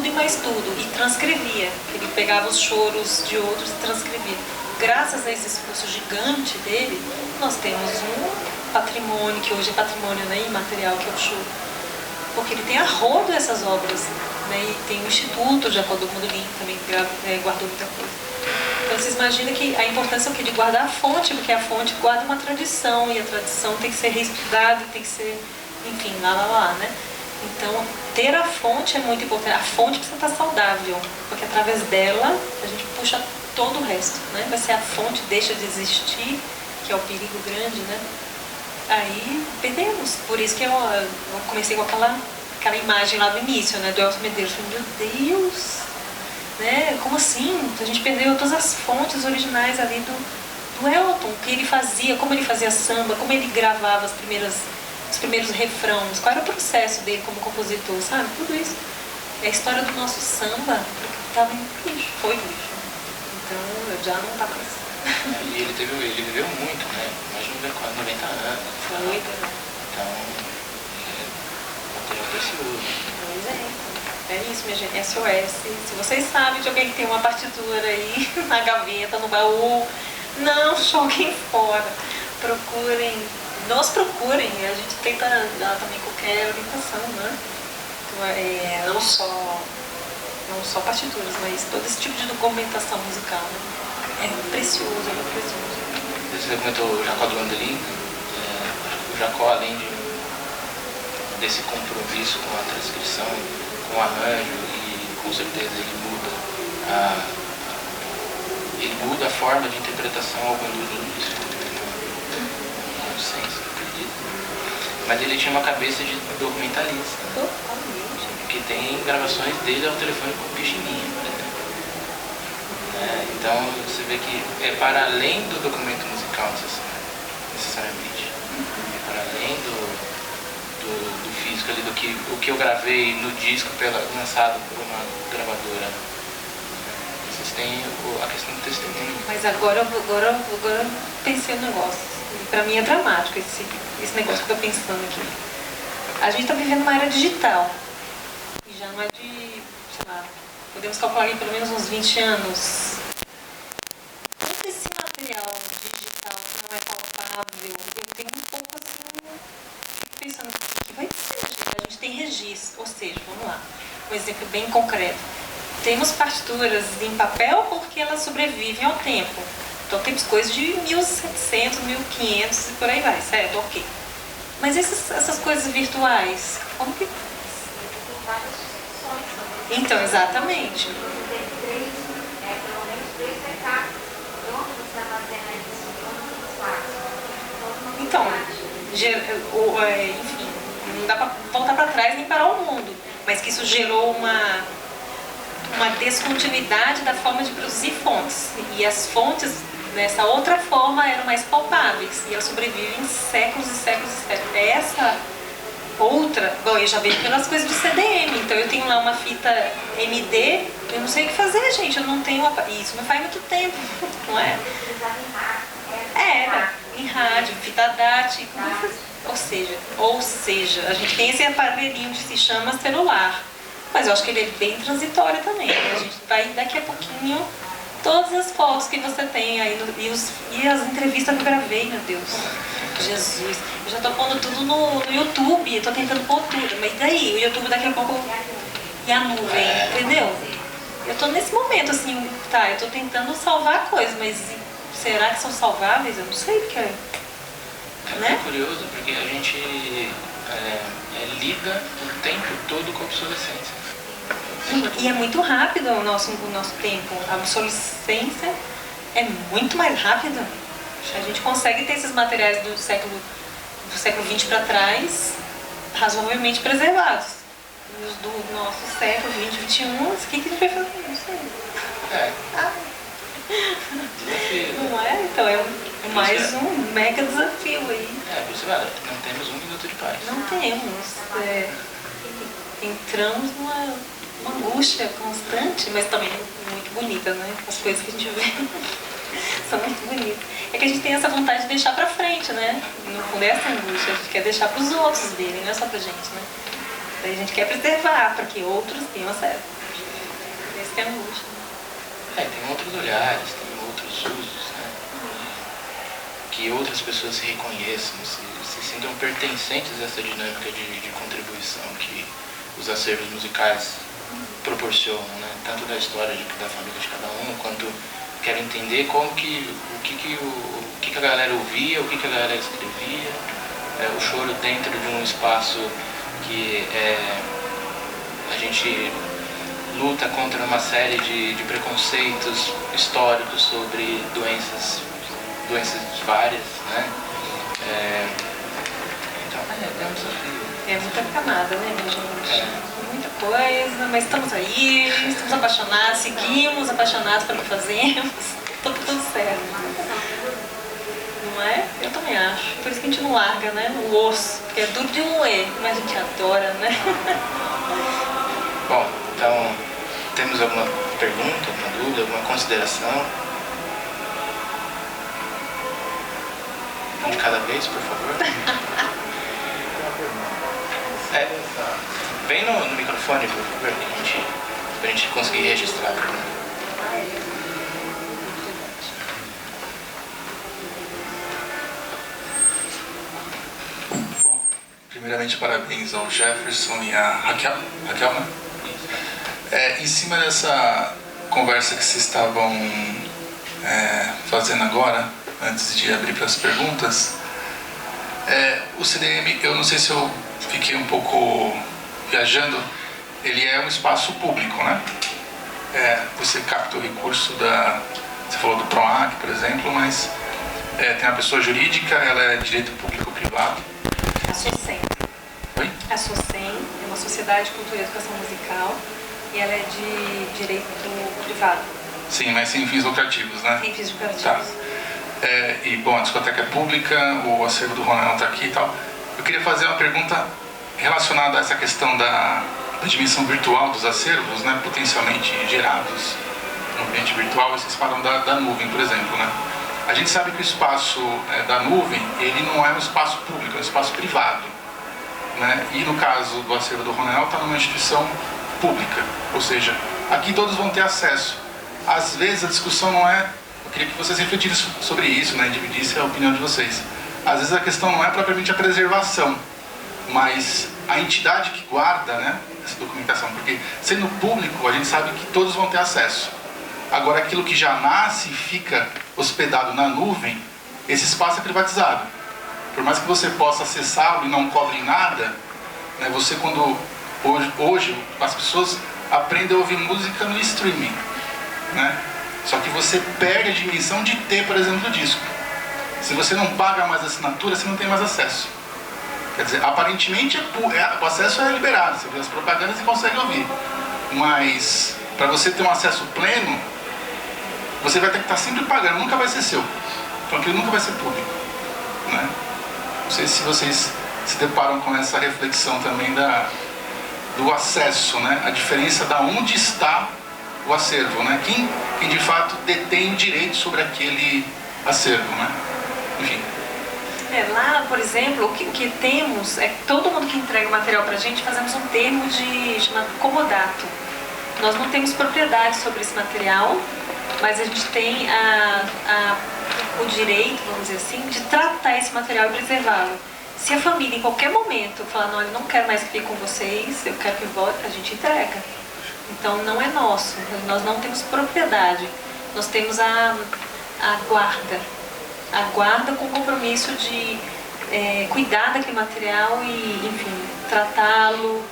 e mais tudo, e transcrevia. Ele pegava os choros de outros e transcrevia. Graças a esse esforço gigante dele, nós temos um patrimônio, que hoje é patrimônio, né, imaterial, que é o choro. Porque ele tem a rodo essas obras, né, e tem o Instituto Jacó do Bandolim, também guardou muita coisa. Então vocês imaginam que a importância de guardar a fonte, porque a fonte guarda uma tradição, e a tradição tem que ser reestudada, tem que ser, enfim, lá, né? Então, ter a fonte é muito importante. A fonte precisa estar saudável, porque através dela a gente puxa todo o resto, né? Mas se a fonte deixa de existir, que é o perigo grande, né? Aí perdemos. Por isso que eu comecei com aquela imagem lá do início, né? Do Elcio Medeiros. Meu Deus! Né? Como assim? A gente perdeu todas as fontes originais ali do Elton, o que ele fazia, como ele fazia samba, como ele gravava os primeiros refrãos, qual era o processo dele como compositor, sabe? Tudo isso. É a história do nosso samba estava em lixo, foi lixo. Então já não está mais. E ele viveu muito, né? Mais de quase 90 anos. Foi. Então, material precioso. Pois é. É isso, minha gente, SOS. Se vocês sabem de alguém que tem uma partitura aí na gaveta, no baú, não joguem fora. Nos procurem, a gente tenta dar também qualquer orientação, né? Então, não só partituras, mas todo esse tipo de documentação musical, né? É precioso, é muito precioso. Você comentou o Jacó do Bandolim, o Jacó, além desse compromisso com a transcrição, com o arranjo, e com certeza ele muda a forma de interpretação ao bandolim, isso é um senso, eu acredito. Mas ele tinha uma cabeça de documentalista, né? Que tem gravações dele ao telefone com o Pichininha, por exemplo. Então você vê que é para além do documento musical necessariamente, é para além do físico ali, o que eu gravei no disco lançado por uma gravadora. Vocês têm a questão do testemunho. Mas agora eu pensei no negócio. Para mim é dramático esse negócio que eu estou pensando aqui. A gente está vivendo uma era digital. E já não é de, sei lá, podemos calcular aí pelo menos uns 20 anos. Todo esse material digital que não é palpável, eu tenho um pouco assim, fico pensando, o que vai ser, gente? A gente tem registro, ou seja, vamos lá, um exemplo bem concreto. Temos partituras em papel porque elas sobrevivem ao tempo. Então temos coisas de 1700, 1500 e por aí vai, certo? Ok. Mas essas coisas virtuais, como que... Então, exatamente. Então, enfim, não dá para voltar para trás nem parar o mundo, mas que isso gerou uma descontinuidade da forma de produzir fontes. E as fontes, dessa outra forma, eram mais palpáveis, e elas sobrevivem séculos e séculos e séculos. Essa outra, bom, eu já vejo pelas coisas do CDM, então eu tenho lá uma fita MD, eu não sei o que fazer, gente, eu não tenho... Isso não faz muito tempo, não é? Era, em rádio, fita DAT, ou seja, a gente tem esse aparelhinho que se chama celular, mas eu acho que ele é bem transitório também, a gente vai daqui a pouquinho todas as fotos que você tem aí e as entrevistas que eu gravei, meu Deus. Jesus. Eu já tô pondo tudo no YouTube, tô tentando pôr tudo. Mas daí, o YouTube daqui a pouco e a nuvem, entendeu? Eu tô nesse momento assim, tá, eu tô tentando salvar a coisa, mas será que são salváveis? Eu não sei, porque... É curioso porque a gente lida o tempo todo com a obsolescência. E é muito rápido o nosso tempo. A obsolescência é muito mais rápida. A gente consegue ter esses materiais do século XX para trás razoavelmente preservados. Os do nosso século XX, XXI, o que a gente vai fazer? Não sei. Desafio. Não é? Então é mais um mega desafio aí. Por isso, não temos um minuto de paz. Não temos. Entramos numa angústia constante, mas também muito bonita, né? As coisas que a gente vê são muito bonitas. É que a gente tem essa vontade de deixar pra frente, né? No fundo é essa angústia, a gente quer deixar pros outros verem, não é só pra gente, né? Daí a gente quer preservar para que outros tenham acesso. Esse que é a angústia. Tem outros olhares, tem outros usos, né? Que outras pessoas se reconheçam, se sintam pertencentes a essa dinâmica de contribuição que os acervos musicais proporcionam, né? Tanto da história da família de cada um, quanto quero entender como que o que a galera ouvia, o que a galera escrevia, o choro dentro de um espaço que a gente luta contra uma série de preconceitos históricos sobre doenças várias, né? Então é um desafio. É muita camada, né, minha gente? Muita coisa, mas estamos aí, estamos apaixonados, seguimos apaixonados pelo que fazemos, tudo certo. Não é? Eu também acho. Por isso que a gente não larga, né? O osso, porque é duro de moer, mas a gente adora, né? Bom, então, temos alguma pergunta, alguma dúvida, alguma consideração? Um de cada vez, por favor. Vem no microfone, por favor, pra gente conseguir registrar. Bom, primeiramente, parabéns ao Jefferson e à Raquel, né? Em cima dessa conversa que vocês estavam fazendo agora, antes de abrir para as perguntas, o CDM, eu não sei se eu fiquei um pouco viajando, ele é um espaço público, né? Você capta o recurso você falou do PROAC, por exemplo, mas tem uma pessoa jurídica, ela é direito público-privado. A SOCEM. Oi? A SOCEM é uma sociedade de cultura e educação musical e ela é de direito privado. Sim, mas sem fins lucrativos, né? Sem fins lucrativos. Tá. E, bom, a discoteca é pública, o acervo do Ronaldo está aqui e tal. Eu queria fazer uma pergunta relacionada a essa questão da dimensão virtual dos acervos, né, potencialmente gerados no ambiente virtual. Vocês falam da nuvem, por exemplo, né? A gente sabe que o espaço da nuvem, ele não é um espaço público, é um espaço privado, né? E no caso do acervo do Ronaldo, está numa instituição pública, ou seja, aqui todos vão ter acesso. Às vezes a discussão não é... Eu queria que vocês refletissem sobre isso, né, dividissem a opinião de vocês. Às vezes a questão não é propriamente a preservação, mas a entidade que guarda, né, essa documentação, porque sendo público a gente sabe que todos vão ter acesso. Agora aquilo que já nasce e fica hospedado na nuvem, esse espaço é privatizado. Por mais que você possa acessá-lo e não cobre nada, né, você quando hoje as pessoas aprendem a ouvir música no streaming, né? Só que você perde a dimensão de ter, por exemplo, o disco. Se você não paga mais a assinatura, você não tem mais acesso. Quer dizer, aparentemente o acesso é liberado, você vê as propagandas e consegue ouvir. Mas para você ter um acesso pleno, você vai ter que estar sempre pagando, nunca vai ser seu. Então aquilo nunca vai ser público, né? Não sei se vocês se deparam com essa reflexão também do acesso, né? A diferença da onde está o acervo, né? Quem de fato detém direito sobre aquele acervo, né? Enfim. Lá, por exemplo, o que temos é que todo mundo que entrega o material pra gente, fazemos um termo chamado comodato. Nós não temos propriedade sobre esse material mas a gente tem o direito, vamos dizer assim, de tratar esse material e preservá-lo. Se a família em qualquer momento falar, não, eu não quero mais que fique com vocês, eu quero que volte, a gente entrega. Então não é nosso, nós não temos propriedade, nós temos a guarda com o compromisso de cuidar daquele material e, enfim, tratá-lo,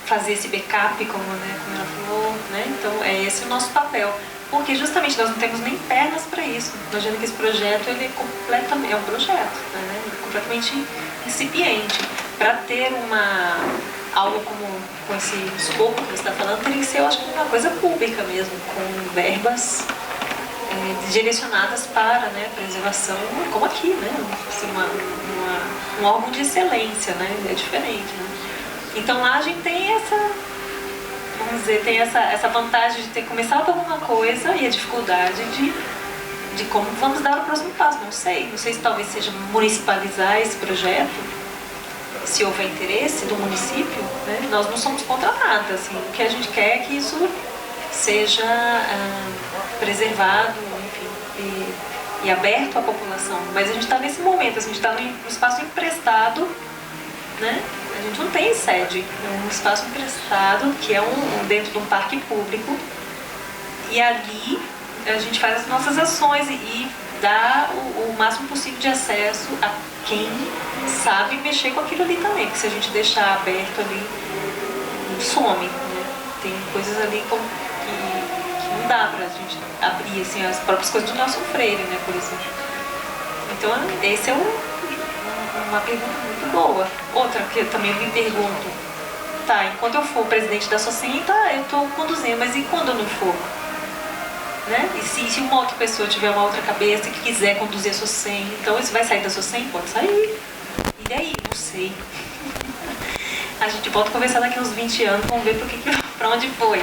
fazer esse backup, como ela falou, né? Então é esse o nosso papel. Porque justamente nós não temos nem pernas para isso. Nós vemos que esse projeto ele é um projeto, né? Ele é completamente incipiente. Para ter algo com esse escopo que você está falando, teria que ser, eu acho, uma coisa pública mesmo, com verbas direcionadas para, né, preservação, como aqui, né? Assim, um órgão de excelência, né? É diferente, né? Então lá a gente tem vamos dizer, tem essa vantagem de ter começado alguma coisa e a dificuldade de como vamos dar o próximo passo. Não sei se talvez seja municipalizar esse projeto, se houver interesse do município, né? Nós não somos contra nada, assim, o que a gente quer é que isso seja preservado, enfim, e aberto à população. Mas a gente está nesse momento, assim, a gente está no espaço emprestado, né? A gente não tem sede, é um espaço emprestado que é dentro de um parque público, e ali a gente faz as nossas ações e dá o máximo possível de acesso a quem sabe mexer com aquilo ali também, que se a gente deixar aberto ali, some, né? Tem coisas ali que não dá pra gente abrir, assim, as próprias coisas do Nelson Freire, né, por exemplo. Então esse é uma pergunta muito boa. Outra que eu também me pergunto, tá, enquanto eu for presidente da SOCEM, tá, eu tô conduzindo, mas e quando eu não for? Né? E se uma outra pessoa tiver uma outra cabeça que quiser conduzir a SOCEM, então isso vai sair da SOCEM? Pode sair. E daí? Não sei. A gente volta a conversar daqui uns 20 anos, vamos ver pra onde foi.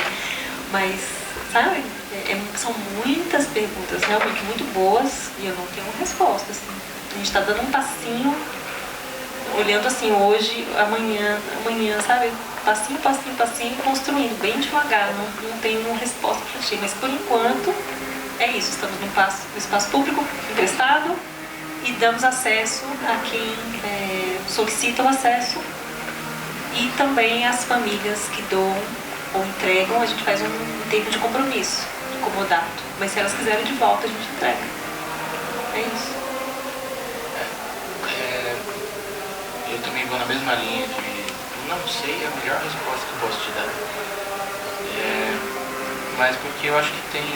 Mas, sabe, são muitas perguntas realmente muito boas e eu não tenho uma resposta, assim. A gente está dando um passinho, olhando assim, hoje, amanhã, sabe? Passinho, construindo, bem devagar, não tenho uma resposta para ti. Mas por enquanto, é isso, estamos no espaço público emprestado e damos acesso a quem solicita o acesso e também as famílias que doam ou entregam, a gente faz um tempo de compromisso, de comodato. Mas se elas quiserem de volta, a gente entrega. É isso. Eu também vou na mesma linha de não sei a melhor resposta que eu posso te dar. Mas porque eu acho que tem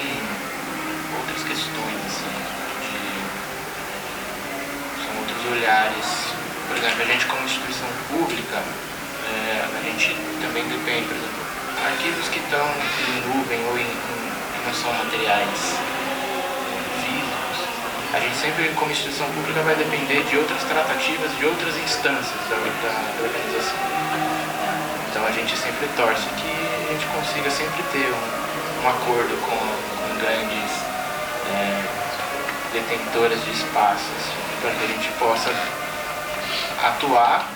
outras questões, assim, são outros olhares. Por exemplo, a gente como instituição pública, a gente também depende, por exemplo, arquivos que estão em nuvem ou que não são materiais físicos, a gente sempre como instituição pública vai depender de outras tratativas, de outras instâncias da organização. Então a gente sempre torce que a gente consiga sempre ter um acordo com grandes detentoras de espaços, para que a gente possa atuar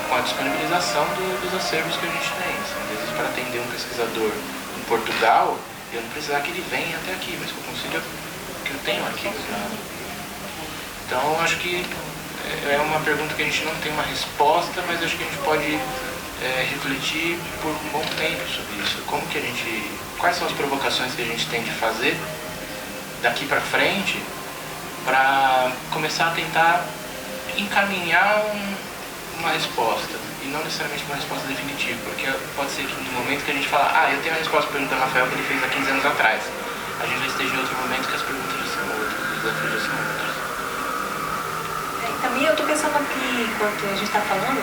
com a disponibilização dos acervos que a gente tem. Às vezes, para atender um pesquisador em Portugal, eu não precisar que ele venha até aqui, mas que eu consiga que eu tenho arquivos lá. Então eu acho que é uma pergunta que a gente não tem uma resposta, mas acho que a gente pode refletir por um bom tempo sobre isso. Quais são as provocações que a gente tem de fazer daqui para frente para começar a tentar encaminhar uma resposta, e não necessariamente uma resposta definitiva, porque pode ser que no momento que a gente fala, eu tenho a resposta para a pergunta do Rafael que ele fez há 15 anos atrás, a gente já esteja em outro momento que as perguntas já são outras, os desafios já são outros. Também eu estou pensando aqui, enquanto a gente está falando,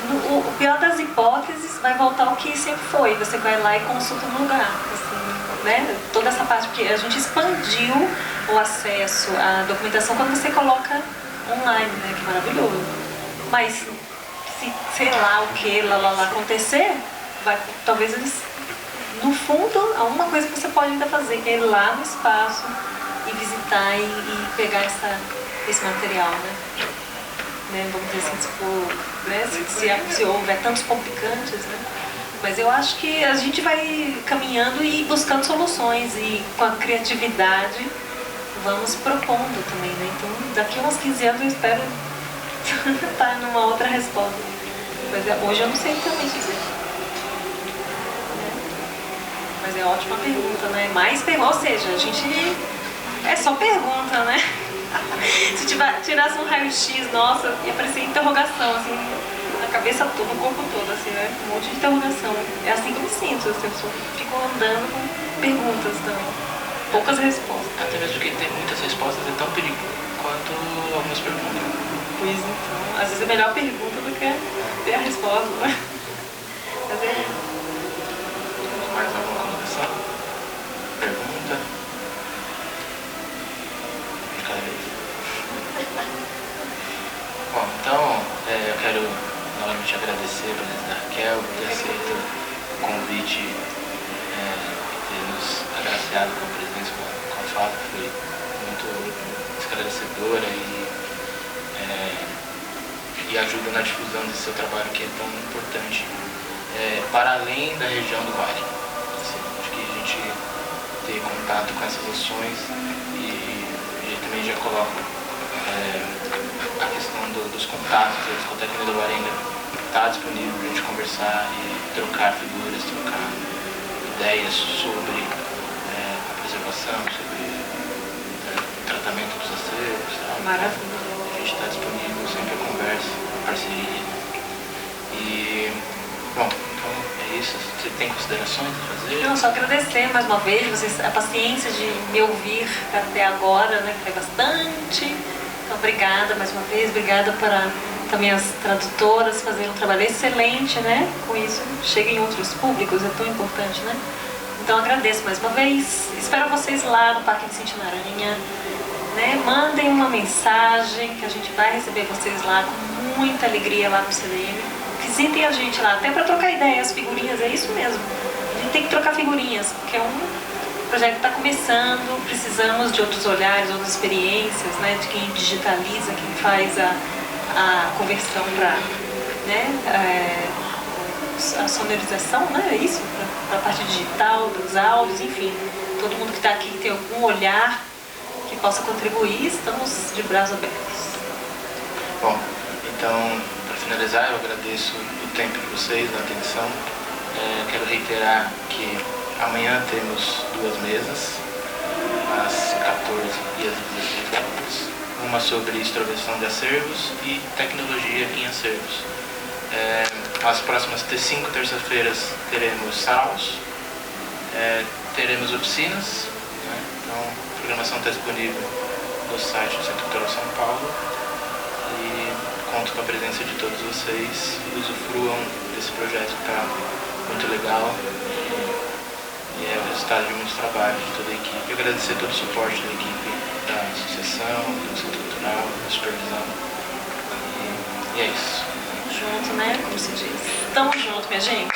o pior das hipóteses vai voltar ao que sempre foi, você vai lá e consulta no lugar, assim, né? Toda essa parte, porque a gente expandiu o acesso à documentação quando você coloca online, né? Que maravilhoso. Mas se sei lá o que lá acontecer, talvez eles, no fundo, alguma coisa que você pode ainda fazer, que é ir lá no espaço e visitar e pegar esse material, né? Vamos dizer assim, se houver tantos complicantes, né? Mas eu acho que a gente vai caminhando e buscando soluções e com a criatividade vamos propondo também, né? Então daqui a uns 15 anos eu espero estar numa outra resposta. Mas hoje eu não sei também dizer. Mas é ótima pergunta, né? Mais pergunta, ou seja, a gente é só pergunta, né? Se tirasse um raio-x, nossa, ia parecer interrogação, assim, na cabeça toda, no corpo todo, assim, né? Um monte de interrogação. É assim que eu me sinto, assim, eu fico andando com perguntas também. Poucas respostas. Até mesmo porque tem muitas respostas, é tão perigoso quanto algumas perguntas. Pois então, às vezes é melhor a pergunta do que ter a resposta, né? Mas é... Mais alguma colocação? Pergunta? De cada vez. Bom, então eu quero novamente agradecer a presença da Raquel por ter aceito o convite e ter nos agraciado com a presença, com a fala, que foi muito esclarecedora e ajuda na difusão desse seu trabalho que é tão importante para além da região do Vale. Assim, acho que a gente ter contato com essas ações e também já coloco a questão dos contatos, a discoteca do Varenga está disponível para a gente conversar e trocar figuras, trocar ideias sobre a preservação, sobre o tratamento dos acervos. Maravilha. A gente está disponível sempre a conversa, a parceria. E, bom, então é isso. Você tem considerações a fazer? Não, só agradecer mais uma vez vocês, a paciência de me ouvir até agora, né, que foi bastante. Então, obrigada mais uma vez, obrigada para também as tradutoras fazerem um trabalho excelente, né? Com isso, chega em outros públicos, é tão importante, né? Então, agradeço mais uma vez. Espero vocês lá no Parque Vicente Aranha, né? Mandem uma mensagem que a gente vai receber vocês lá com muita alegria lá no CDM. Visitem a gente lá, até para trocar ideias, figurinhas, é isso mesmo. A gente tem que trocar figurinhas, porque o projeto está começando, precisamos de outros olhares, outras experiências, né? De quem digitaliza, quem faz a conversão para, né? A sonorização, né? É isso, para a parte digital, dos áudios, enfim. Todo mundo que está aqui tem algum olhar que possa contribuir, estamos de braços abertos. Bom, então, para finalizar, eu agradeço o tempo de vocês, a atenção. Quero reiterar que amanhã temos 2 mesas, às 14 e às 16 horas. Uma sobre extroversão de acervos e tecnologia em acervos. As próximas 5 terças-feiras teremos saraus, teremos oficinas, né? Então a programação está disponível no site do Centro Cultural São Paulo e conto com a presença de todos vocês. Usufruam desse projeto que está muito legal e é o resultado de muito trabalho de toda a equipe. Eu agradecer todo o suporte da equipe da associação, do Centro Cultural, da supervisão e é isso. Junto, né? Como se diz. Tamo junto, minha gente.